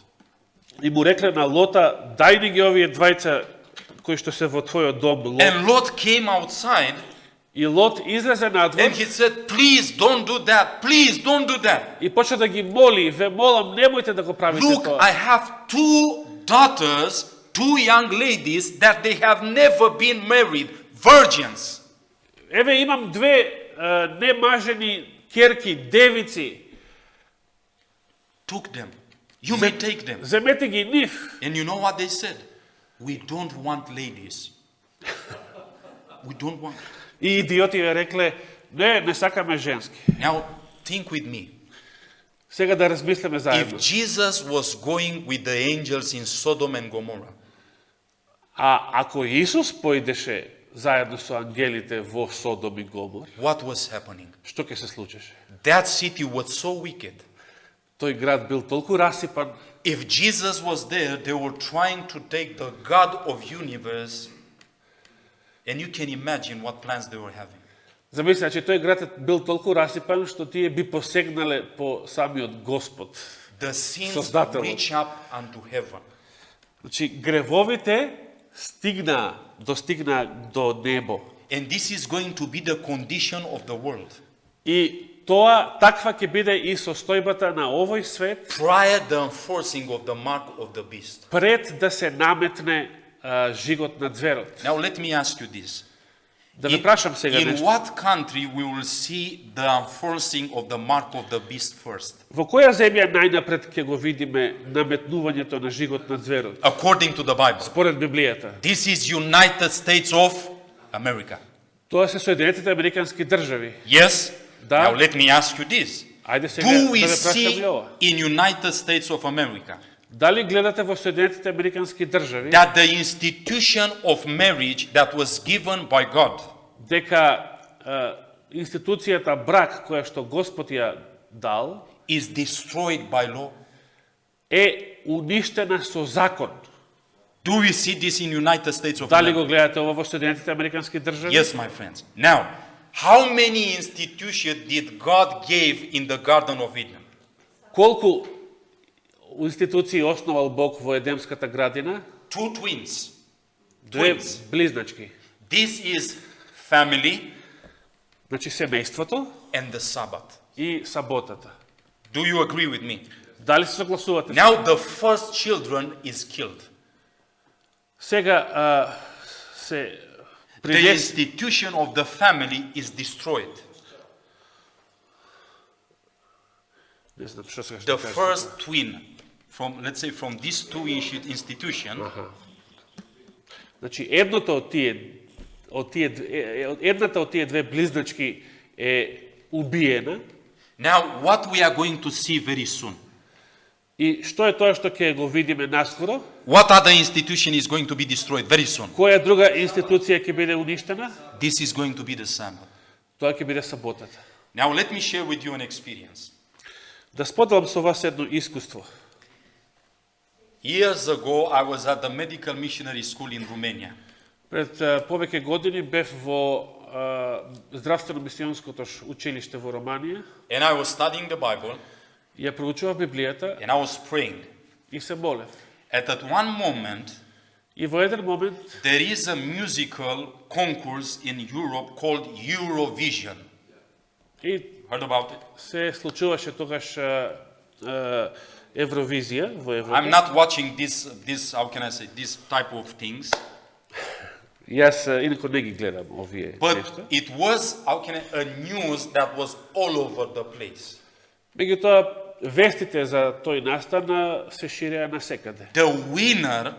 и му рекле на Лота, дај ни ги овие двајца кои што се во твојот дом, Лот. And Lot came outside И Лот излезе надвор and he said, please don't do that. Please don't do that. и почна да ги моли, ве молам, немојте да го правите Look, тоа. I have two daughters, two young ladies that they have never been married, virgins. Еве имам две немажени ќерки, девици. Took them. You may take them. Земете ги нив. And you know what they said? We don't want ladies. We don't want. И идиотиве рекле, не сакаме женски. Now, think with me. Сега да размислиме If заедно. Jesus was going with the angels in Sodom and Gomorrah, А ако Исус поидеше заедно со ангелите во Содом и Гомор, what was happening? што ќе се случеше? That city was so wicked. Тој град бил толку расипан. If Jesus was there, they were trying to take the God of universe, and you can imagine what plans they were having. Замисли, че тој град бил толку расипан што тие би посегнале по самиот Господ. The sins Создателот. reach up unto heaven. Значи гревовите достигна до небо. And this is going to be the condition of the world. И тоа таква ќе биде и состојбата на овој свет Prior the enforcing of the mark of the beast. пред да се наметне жигот на зверот. Now let me ask you this. Да ве прашам сега In нешто. what country we will see the enforcing of the mark of the beast first? Во која земја најнапред ќе го видиме наметнувањето на жигот на зверот? According to the Bible. Според Библијата. This is United States of America. Тоа се Соединетите Американски држави. Yes? Да. Now let me ask you this. Ајде сега Do да we ве прашам see и ова. in United States of America Дали гледате во Соединетите Американски држави that the institution of marriage that was given by God дека институцијата брак која што Господ ја дал is destroyed by law? е уништена со закон? Do we see this in United States of Дали America? го гледате ова во Соединетите Американски држави? Yes, my friends. Now, how many institutions did God gave in the Garden of Eden? Колку институции основал Бог во Едемската градина? Two twins. Две Twins. близначки. This is family Значи семејството and the Sabbath. и саботата. Do you agree with me? Дали се согласувате? Now the first children is killed. Сега се The принесе institution of the family is destroyed. не знам што сега The ще кажа. first twin, from let's say from these two institutions, Значи едната од тие две близначки е убиена. now what we are going to see very soon. И што е тоа што ќе го видиме наскоро? What other institution is going to be destroyed very soon? Која друга институција ќе биде уништена? This is going to be the Sabbath. Тоа ќе биде саботата. Now let me share with you an experience. Да споделам со вас едно искуство. Years ago, I was at the medical missionary school in Romania. Пред повеќе години бев во здравствено-мисионското училиште во Романија. And I was studying the Bible Ја проучував Библијата and I was praying. и се молев. At one moment, И во еден момент there is a musical concourse in Europe called Eurovision. и Heard about it? се случуваше тогаш Евровизија во I'm Европа. not watching this, how can I say, this type of things. Јас инако не ги гледам овие But нешта. it was, how can I, a news that was all over the place. Меѓутоа, вестите за тој настан се ширеа насекаде. The winner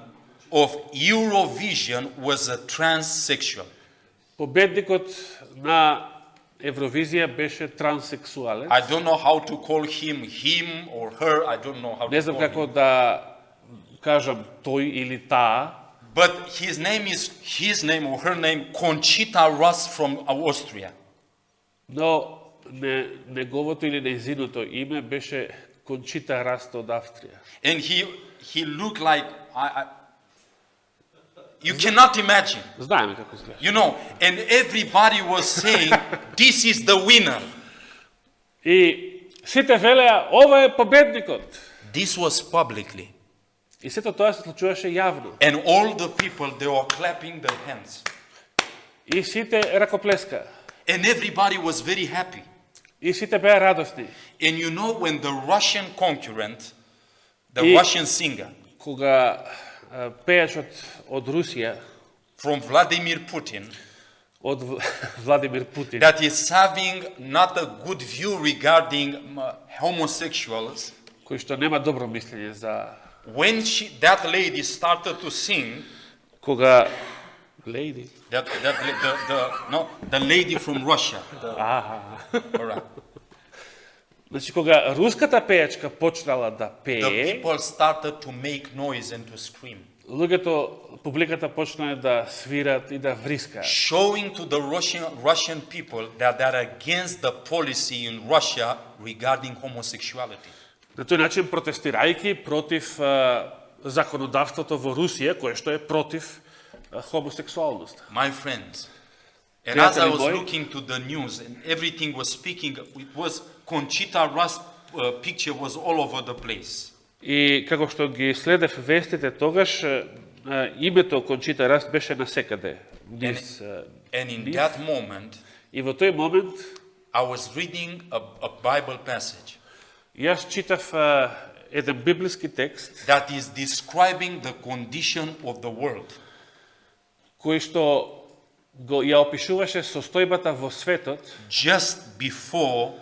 of Eurovision was a transsexual. Победникот на Евровизија беше транссексуален. I don't know how to call him or her, I don't know how Не to знам call како him. да кажам тој или таа, But his name or her name, Conchita Rust from Austria. но неговото или нејзиното име беше Кончита Раст од Австрија. And he looked like, you cannot imagine. Знаеме како изгледа. You know, and everybody was saying, this is the winner. И сите велеа, ова е победникот. This was publicly. И сето тоа се случуваше јавно. And all the people, they were clapping their hands. И сите ракоплескаа. And everybody was very happy. И сите беа радосни. And you know, when the Russian concurrent, the И- Russian singer Кога пејачот од Русија, from Vladimir Putin, од Владимир Путин, that is having not a good view regarding homosexuals, кој што нема добро мислење за when that lady started to sing, кога леди. the lady from Russia. All right. Значи кога руската пејачка почнала да The пее, people started to make noise and to scream, луѓето, публиката почна да свират и да врискаат, showing to the Russian people that they are against the policy in Russia regarding homosexuality. на тој начин протестирајќи против законодавството во Русија, кое што е против хомосексуалноста. My friends, and as I Пријатели was мои, looking to the news and everything was speaking, it was Conchita Rust picture was all over the place. И како што ги следев вестите тогаш, името Кончита Раст беше насекаде. Низ, And in that moment, и во тој момент I was reading a Bible passage јас читав еден библиски текст that is describing the condition of the world. кој што ја опишуваше состојбата во светот Just before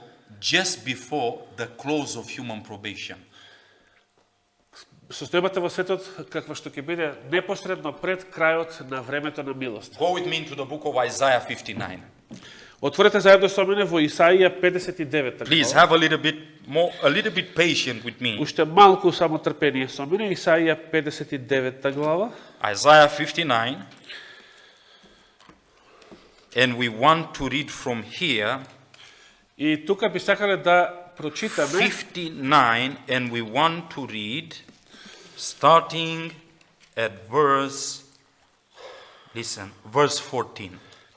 the close of human probation. состојбата во светот каква што ќе биде непосредно пред крајот на времето на милост. Go with me into the book of Isaiah 59. Отворете заедно со мене во Исаија 59 Please глава. have a little bit patient with me. Уште малку само трпение со мене, Исаија 59 глава. Isaiah 59. And we want to read from here, И тука би сакале да прочитаме 59, and we want to read starting at verse 14.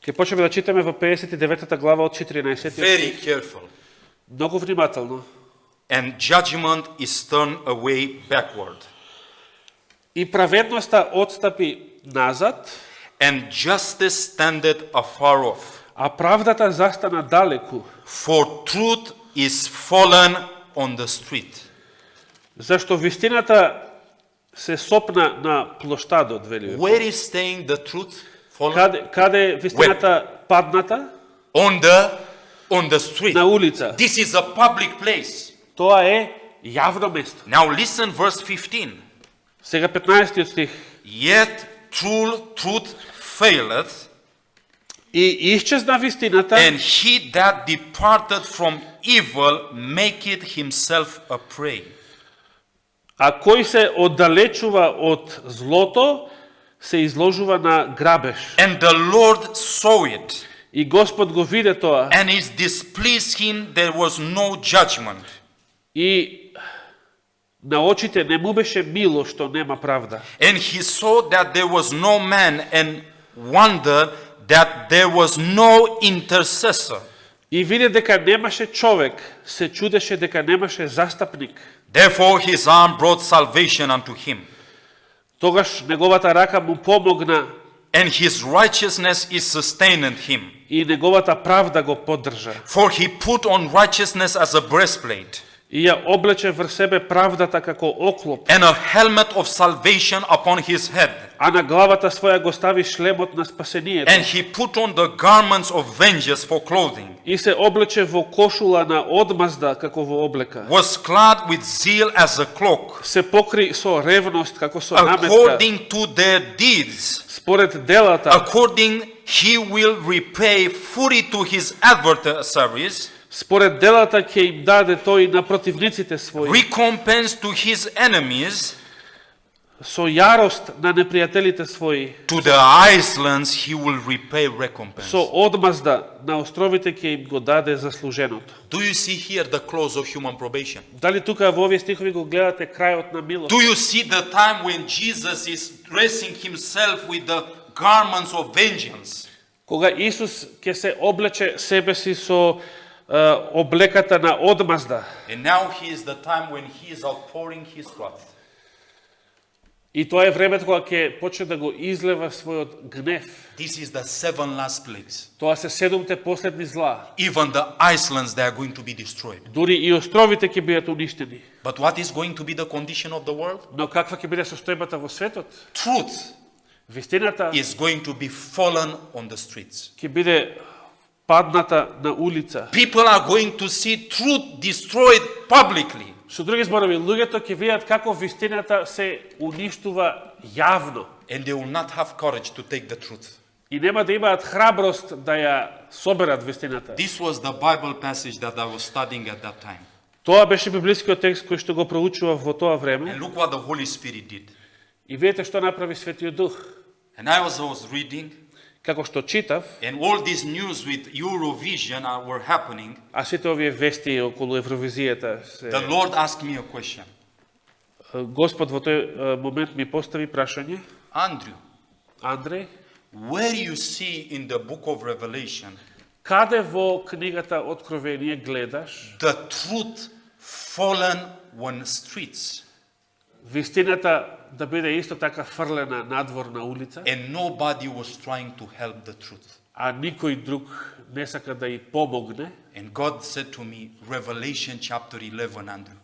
Ќе почнеме да читаме во 59 глава од 14. Very careful. Многу внимателно. And judgment is turned away backward, И праведноста отстапи назад, and justice standeth afar off. а правдата застана далеку. For truth is fallen on the street. Зашто вистината се сопна на плоштадот, вели. Where is staying the truth? Fallen? Каде е вистината падната? On the street. На улица. This is a public place. Тоа е јавно место. Now listen verse 15. Сега 15 стих. Yet truth faileth, И исчезна вистината, and he that departed from evil maketh himself a prey. а кој се оддалечува од злото, се изложува на грабеж. And the Lord saw it, И Господ го виде тоа. and it displeased him, there was no judgment. И на очите не му беше мило што нема правда. And he saw that there was no man, and wondered that there was no intercessor. И виде дека немаше човек, се чудеше дека немаше застапник. Therefore his arm brought salvation unto him, Тогаш неговата рака му помогна and his righteousness is sustained him. и неговата правда го поддржа. For he put on righteousness as a breastplate, И ја облече врз себе правдата како оклоп, and a helmet of salvation upon his head. а на главата своја го стави шлемот на спасението. And he put on the garments of vengeance for clothing, И се облече во кошула на одмазда како во облека. was clad with zeal as a cloak, Се покри со ревност како со наметка. according to their deeds. Според делата, According he will repay fully to his adversaries, според делата ќе им даде тој на противниците своји. recompense to his enemies, Со јарост на непријателите своји. to the islands he will repay recompense. Со одмазда на островите ќе им го даде заслуженото. Do you see here the close of human probation? Дали тука во овие стихови го гледате крајот на милост? Do you see the time when Jesus is dressing himself with the garments of vengeance? Кога Исус ќе се облече себе си со облеката на одмазда. And now he is the time when he is outpouring his wrath. И тоа е времето кога ќе почне да го излева својот гнев. This is the 7 last plagues. Тоа се 7 последни зла. Even the islands, they are going to be destroyed. Дури и островите ќе бидат уништени. But what is going to be the condition of the world? Но каква ќе биде состојбата во светот? Truth Вистината is going to be fallen on the streets. ќе биде падната на улица. People are going to see truth destroyed publicly. Со други зборови, луѓето ќе видат како вистината се уништува јавно And they will not have courage to take the truth. и нема да имаат храброст да ја соберат вистината. This was the Bible passage that I was studying at that time. Тоа беше библискиот текст кој што го проучував во тоа време. And look what the Holy Spirit did. И видите што направи Светиот Дух. And I was reading, Како што читав, and all this news with Eurovision were happening. а сите овие вести околу Евровизијата се... The Lord asked me a question. Господ во тој момент ми постави прашање. Andrew, Андреј, where you see in the book of Revelation каде во книгата Откровение гледаш the truth fallen on streets вистината да биде исто така фрлена надвор на улица, and nobody was trying to help the truth? а никој друг не сака да ја помогне? And God said to me, Revelation chapter 11, Andrew.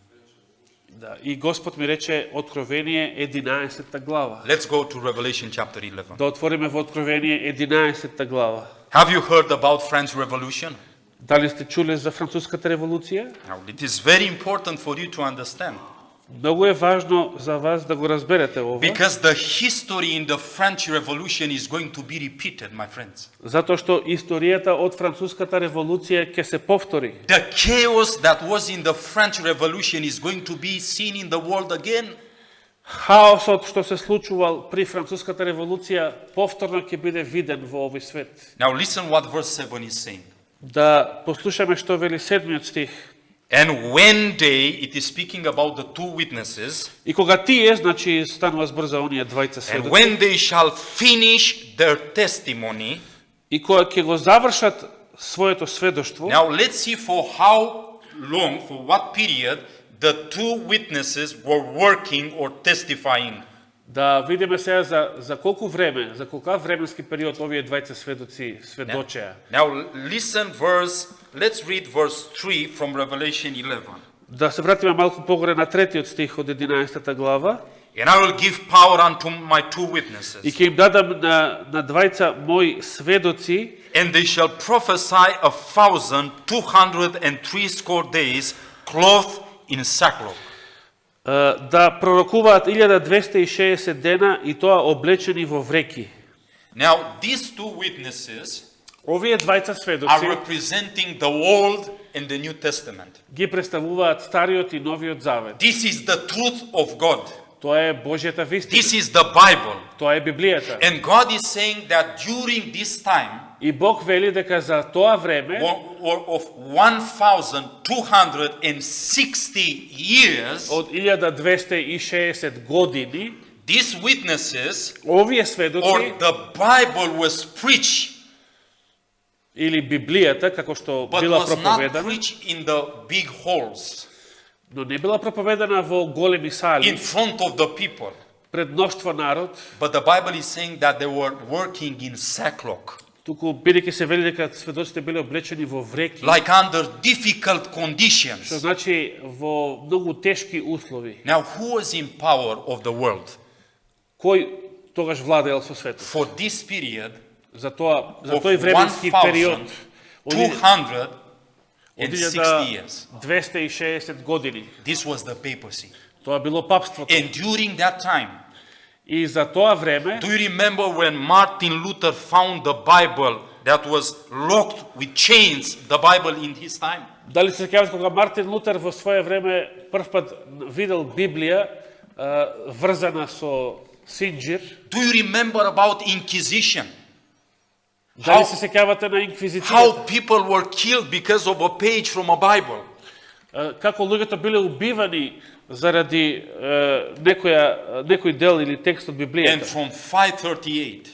Да, и Господ ми рече Откровение 11 глава. Let's go to Revelation chapter 11. Да отвориме во Откровение 11 глава. Have you heard about French Revolution? Дали сте чуле за француската револуција? Now, it is very important for you to understand. Многу е важно за вас да го разберете ова, Because the history in the French Revolution is going to be repeated, my friends. затоа што историјата од француската револуција ќе се повтори. The chaos that was in the French Revolution is going to be seen in the world again. Хаосот што се случувал при француската револуција повторно ќе биде виден во овој свет. Now listen what verse 7 is saying. Да послушаме што вели 7 стих. And when they, it is speaking about the two witnesses, И кога тие, значи станува збор за оние двајца and сведоци, when they shall finish their testimony. и кога ќе го завршат своето сведоштво, Now let's see for how long, for what period the two witnesses were working or testifying. да видиме сега за колку време, за колкав временски период овие двајца сведоци сведочеа. Now listen let's read verse 3 from Revelation 11. Да се вратиме малку погоре на третиот стих од 11 глава. And I will give power unto my two witnesses, И ќе им дадам на двајца мои сведоци, and they shall prophesy 1,260 days, clothed in sackcloth. да пророкуваат 1260 дена и тоа облечени во вреки. Now, these two witnesses Овие двајца are сведоци representing the Old and the New Testament. ги представуваат Стариот и Новиот Завет. This is the truth of God. Тоа е Божјата вистина. This is the Bible. Тоа е Библијата. And God is saying that during this time И Бог вели дека за тоа време of 1,260 years, од 1260 години, these witnesses овие or сведоци the Bible was preached, или Библијата како што but била was not проповедана, preached in the big halls но не била проповедана во големи in сали front of the people. пред мноштво народ, But the Bible is saying that they were working in sackcloth, туку бидејќи се вели дека сведоците биле облечени во вреки, like under difficult што conditions. значи во многу тешки услови. Now, who was in power of the world Кој тогаш владеел со светот? for this period За of тој временски период од 260 years? 1260 години. This was the papacy. Тоа било папството. And during that time, И за тоа време, do you remember when Martin Luther found the Bible that was locked with chains, the Bible in his time? дали се сеќавате кога Мартин Лутер во свое време првпат видел Библија врзана со синџир? Do you remember about Inquisition? Дали се сеќавате на How инквизицијата? people were killed because of a page from a Bible? Како луѓето биле убивани заради некој дел или текст од And Библијата? from 538,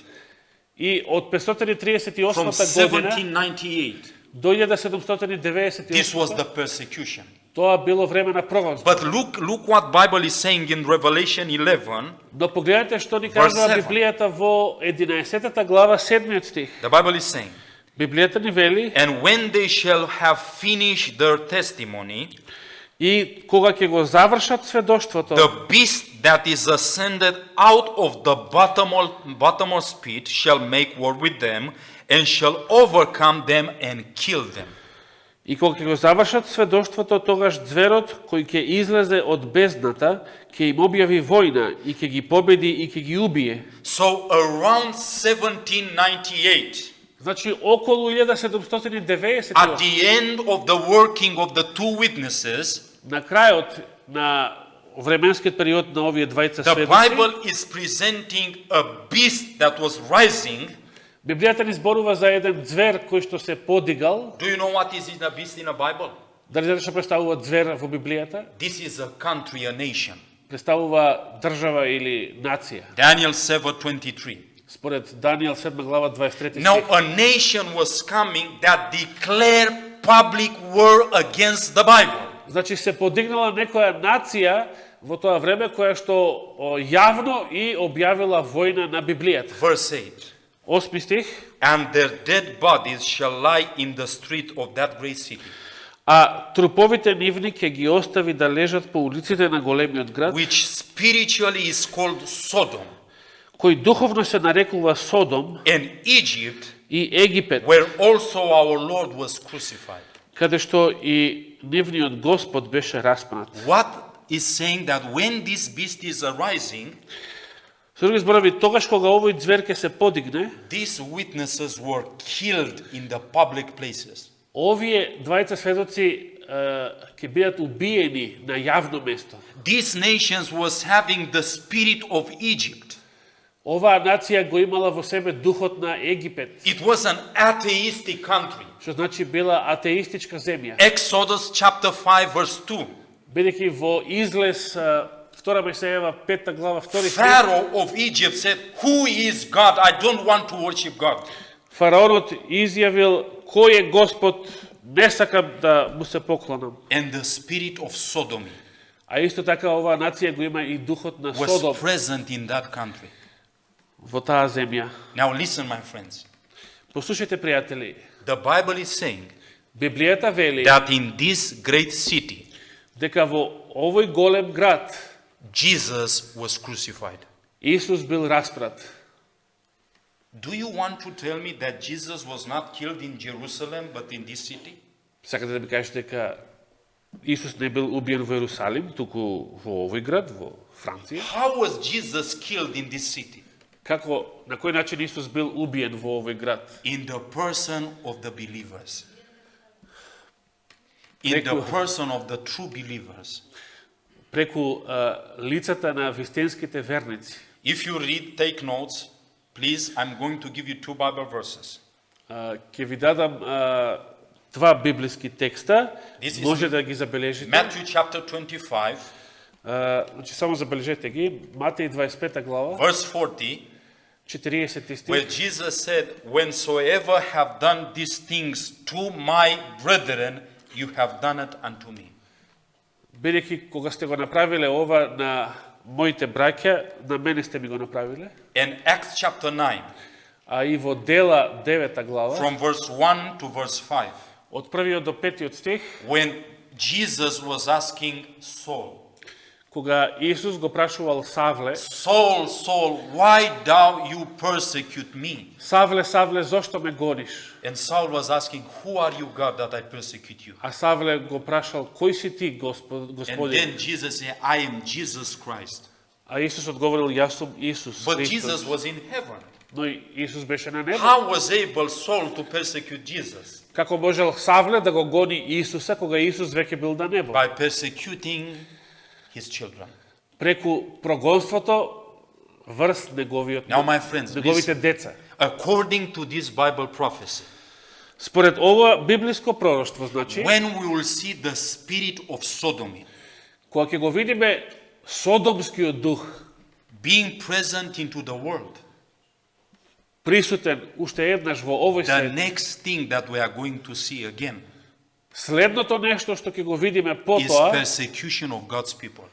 И од 538 from година 1798, до 1798 this was the persecution. тоа било време на прогонство. But look what Bible is saying in Revelation 11. Но погледнете што ни кажува 7. Библијата во 11 глава 7 стих. The Bible is saying, Библијата ни вели: and when they shall have finished their testimony, и кога ќе го завршат сведоштвото, the beast that is ascended out of the bottomless pit shall make war with them, and shall overcome them and kill them. и кога ќе го завршат сведоштвото, тогаш зверот кој ќе излезе од бездната, ќе им објави војна и ќе ги победи и ќе ги убие. So around 1798, Значи околу 1798, at the end of the working of the two witnesses, на крајот на временскиот период на овие двајца the сведоци, Bible is presenting a beast that was rising. Библијата ни зборува за еден звер кој што се подигал. Do you know what is in a beast in the Bible? Дали знаете што представува звер во Библијата? This is a country, a nation. Представува држава или нација. Daniel 7:23. Според Данијел 7 глава 23 Now стих. a nation was coming that declared public war against the Bible. Значи се подигнала некоја нација во тоа време која што јавно и објавила војна на Библијата. Verse 8. 8 стих. And their dead bodies shall lie in the street of that great city, А труповите нивни ќе ги остави да лежат по улиците на големиот град, which spiritually is called Sodom, кој духовно се нарекува Содом and Egypt, и Египет, where also our Lord was crucified. каде што и нивниот Господ беше распнат. What is saying that when this beast is arising, Со други зборови, тогаш кога овој звер ќе се подигне, these witnesses were killed in the public places. овие двајца сведоци ќе бидат убиени на јавно место. These nations was having the spirit of Egypt. Оваа нација го имала во себе духот на Египет, It was an atheistic country. што значи била атеистичка земја. Exodus chapter 5 verse 2. Бидејќи во Излез 2 Мојсеева 5 глава 2 стих, Pharaoh of Egypt said, "Who is God? I don't want to worship God." фараонот изјавил кој е Господ, не сакам да му се поклонам. And the spirit of sodomy А исто така оваа нација го има и духот на was Содом present in that country. во таа земја. Now listen, my friends. Послушајте, пријатели, The Bible is saying Библијата вели that in this great city, дека во овој голем град Jesus was crucified. Исус бил распнат. Do you want to tell me that Jesus was not killed in Jerusalem but in this city? Сакате да ми кажете дека Исус не бил убиен во Ерусалим, туку во овој град, во Франција? How was Jesus killed in this city? Како, на кој начин Исус бил убиен во овој град? In the person of the believers. In the Преку- person of the true believers. Преку лицата на вистинските верници. If you read, take notes, please, I'm going to give you 2 Bible verses. Ќе ви дадам два библиски текста, This is може да ги забележите. Matthew chapter 25, Значи, само забележете ги. Матеј 25 глава, verse 40, 40 where стих. Jesus said, "Whensoever have done these things to my brethren, you have done it unto me." Бидејќи кога сте го направиле ова на моите браќа, на мене сте ми го направиле. And Acts chapter 9, А и во Дела 9 глава, from verse 1 to verse 5, од првиот до петиот стих, when Jesus was asking Saul, кога Исус го прашувал Савле, "Saul, Saul, why do you persecute me?" Савле, Савле, зошто ме гониш? And Saul was asking, "Who are you, God, that I persecute you?" А Савле го прашал, кој си ти, And Господи? then Jesus said, "I am Jesus Christ." А Исус одговорил, јас сум Исус But Христос. Jesus was in heaven. Но Исус беше на небо. How was able Saul to persecute Jesus? Како можел Савле да го гони Исуса, кога Исус веќе бил на небо? By persecuting his children. Преку прогонството врз неговиот, Now, my friends, неговите listen. деца. According to this Bible prophecy, Според ова библиско пророштво, значи, when we will see the spirit of sodomy кога ќе го видиме Содомскиот дух being present into the world, присутен уште еднаш во овој the свет, next thing that we are going to see again следното нешто што ќе го видиме is потоа, persecution of God's people.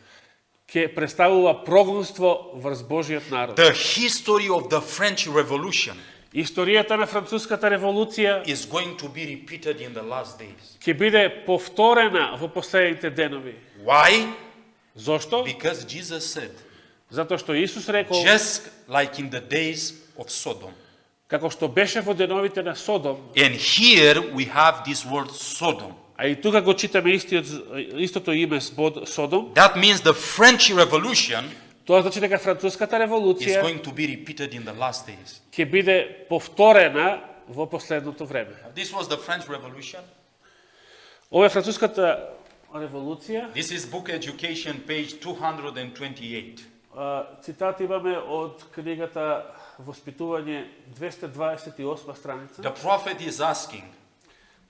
ќе представува прогонство врз Божиот народ. The history of the French Revolution Историјата на француската револуција is going to be repeated in the last days. ќе биде повторена во последните денови. Why? Зошто? Because Jesus said, Затоа што Исус рекол, just like in the days of Sodom. како што беше во деновите на Содом, And here we have this word Sodom. а и тука го читаме истото име Содом, That means the French Revolution тоа значи дека француската is револуција going to be repeated in the last days. ќе биде повторена во последното време. This was the French Revolution. Ова е француската револуција. This is Book Education, page 228. Цитат имаме од книгата Воспитување 228 страница. The prophet is asking,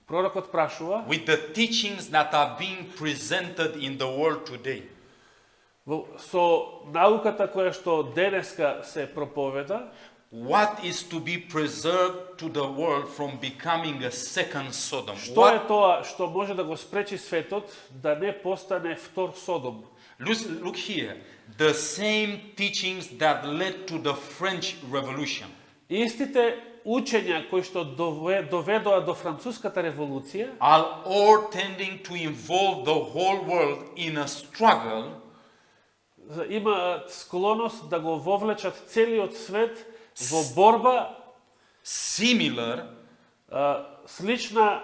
Пророкот прашува, with the teachings that are being presented in the world today, со науката која што денеска се проповеда, what is to be preserved to the world from becoming a second Sodom? што е тоа што може да го спречи светот да не постане втор Содом? Look here. The same teachings that led to the French Revolution Истите учења кои што доведоа до француската револуција are all tending to involve the whole world in a struggle имаат склоност да го вовлечат целиот свет во борба similar слична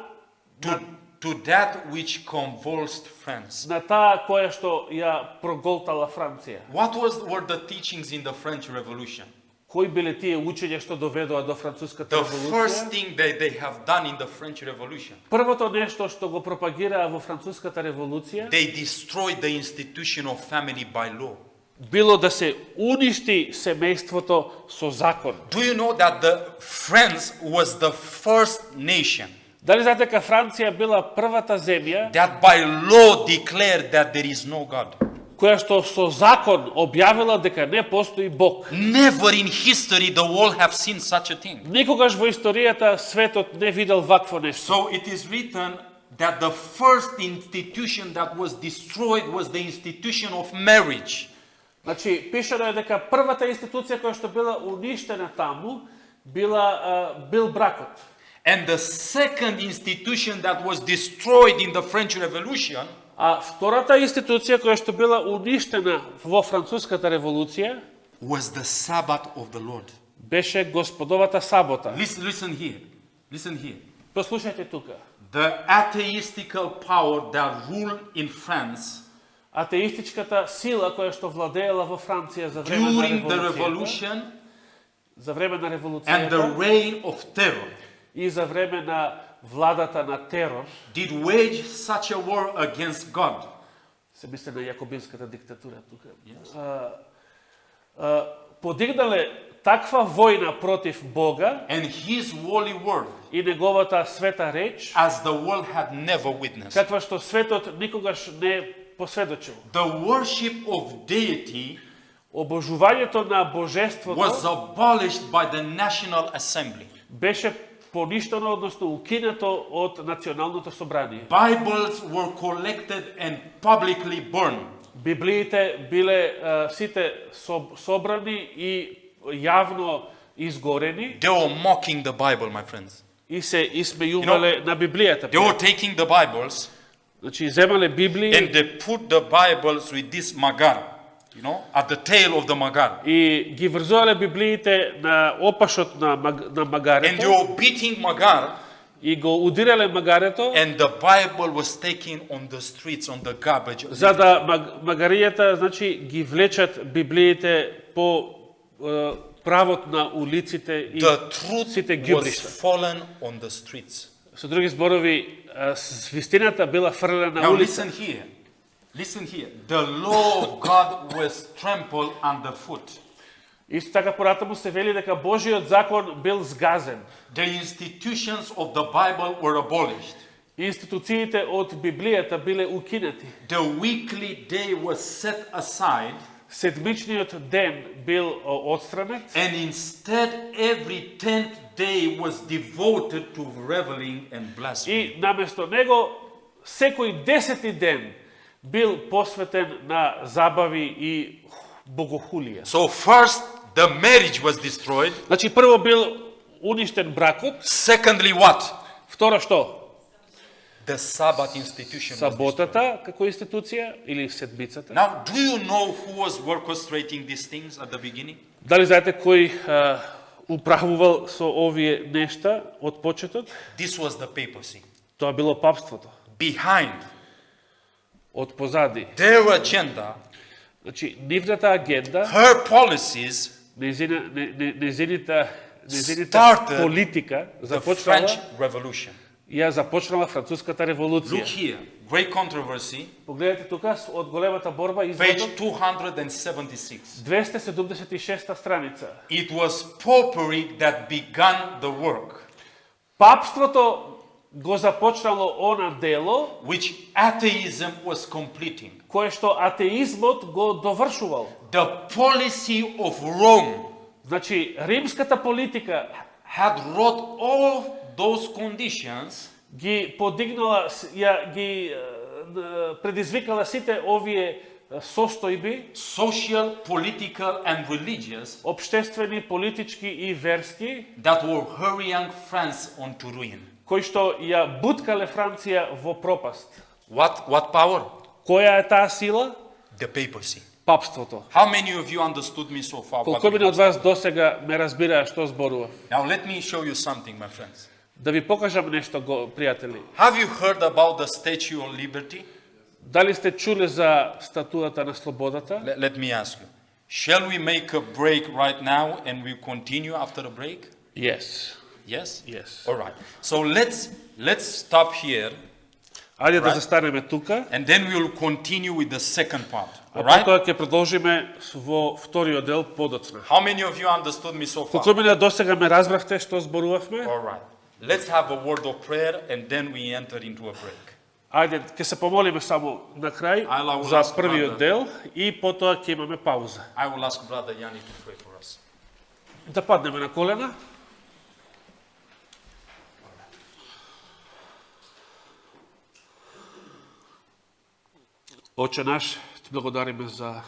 to that which convulsed France. на таа која што ја проголтала Франција. What were the teachings in the French Revolution? Кои биле тие учења што доведоа до француската The first револуција? thing that they have done in the French Revolution, Првото нешто што го пропагираа во француската револуција they destroyed the institution of family by law. било да се уништи семејството со закон. Do you know that the France was the first nation Дали знаете дека Франција била првата земја that by law declared that there is no God? која што со закон објавила дека не постои Бог? Never in history the world have seen such a thing. Никогаш во историјата светот не видел вакво нешто. So it is written that the first institution that was destroyed was the institution of marriage. Значи, пишано е дека првата институција која што била уништена таму бил бракот. And the second institution that was destroyed in the French Revolution А втората институција која што била уништена во Француската револуција was the Sabbath of the Lord. беше Господовата сабота. Listen here. Listen here. Послушајте тука. The atheistical power that ruled in France Атеистичката сила која што владеела во Франција за време на during the револуцијата, revolution за време на and the револуцијата reign of terror и за време на владата на терор, did wage such a war against God. се мисли на јакобинската диктатура тука. Подигнале таква војна против Бога And his holy word и неговата света реч, as the world had never witnessed. каква што светот никогаш не посведочил. The worship of deity Обожувањето на was божеството abolished by the National Assembly. беше поништено, односно укинето од Националното собрание. Bibles were collected and publicly burned. Библиите биле сите собрани и јавно изгорени They were mocking the Bible, my friends. и се исмејувале на Библијата. They were taking the Bibles Значи, земале Библии and they put the Bibles with this magar, at the tail of the magar. и ги врзувале Библиите на опашот на And they магарето were beating magar, и го удирале магарето, and the Bible was taken on the streets, on the garbage. за да магаријата, значи, ги влечат Библиите по правот на улиците и The truth сите was ѓубришта. fallen on the streets. Со други зборови, вистината била фрлена на Now улица. listen here. Listen here. The law of God was trampled underfoot. Исто така поратаму се вели дека Божиот закон бил згазен. The institutions of the Bible were abolished. Институциите од Библијата биле укинати. The weekly day was set aside, Седмичниот ден бил отстранет and instead every 10th day was devoted to reveling and blasphemy. и наместо него секој 10-ти ден бил посветен на забави и богохулија. So first the marriage was destroyed. Значи прво бил уништен бракот, Secondly, what? второ што? The Sabbath institution was destroyed. Саботата како институција или седмицата. Now, do you know who was orchestrating these things at the beginning? Дали знаете кој управувал со овие нешта од почетот? This was the papacy. Тоа било папството. Behind Од позади. their agenda, Значи, нивната агенда, her policies, незината started политика the започнала, French Revolution. ја започнала француската револуција. Look here, great controversy, Погледнете тука од големата борба page изводот 276. 276 страница. It was popery that began the work, Папството го започнало она дело which atheism was completing. кое што атеизмот го довршувал. The policy of Rome Значи, римската политика had wrought all those conditions ги подигнала, ги предизвикала сите овие состојби, social, political, and religious обштествени, политички и верски, that were hurrying France onto ruin. кои што ја буткале Франција во пропаст. What power? Која е таа сила? The papacy. Папството. How many of you understood me so far? Колку мина од вас досега ме разбираа што зборував? Now let me show you something, my friends. Да ви покажам нешто, пријатели. Have you heard about the Statue of Liberty? Дали сте чуле за статуата на слободата? Let me ask you. Shall we make a break right now and we continue after a break? Yes. Yes? Yes. All right. So let's stop here Ајде да Right. застанеме тука, and then we will continue with the second part. а All right? потоа ќе продолжиме во вториот дел подоцна. How many of you understood me so far? Колку мина досега ме разбравте што зборувавме? All right. Let's have a word of prayer and then we enter into a break. Ајде, ќе се помолиме само на крај I'll за ask првиот brother. дел и потоа ќе имаме пауза. I will ask Brother Yanni to pray for us. Да паднеме на колена. Оче наш, ти благодариме за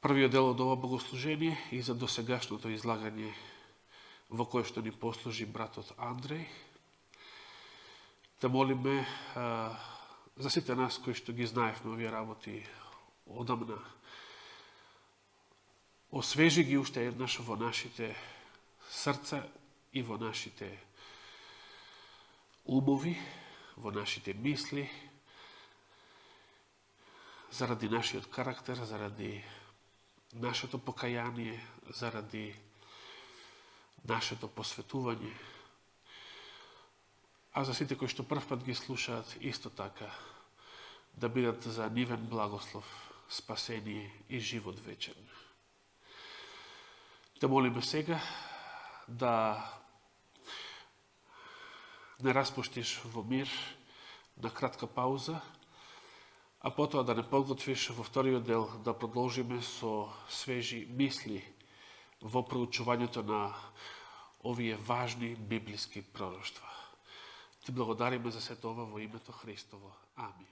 првиот дел од ова богослужение и за досегашното излагање во кое што ни послужи братот Андреј. Те молиме за сите нас кои што ги знаевме овие работи одамна, освежи ги уште еднаш во нашите срца и во нашите умови, во нашите мисли, заради нашиот карактер, заради нашето покаяние, заради нашето посветување. А за сите кои што првпат ги слушаат, исто така, да бидат за нивен благослов, спасение и живот вечен. Те молиме сега да не распуштиш во мир на кратка пауза, а потоа да не подготвиш во вториот дел да продолжиме со свежи мисли во проучувањето на овие важни библиски пророштва. Ти благодариме за сето ова во името Христово. Амин.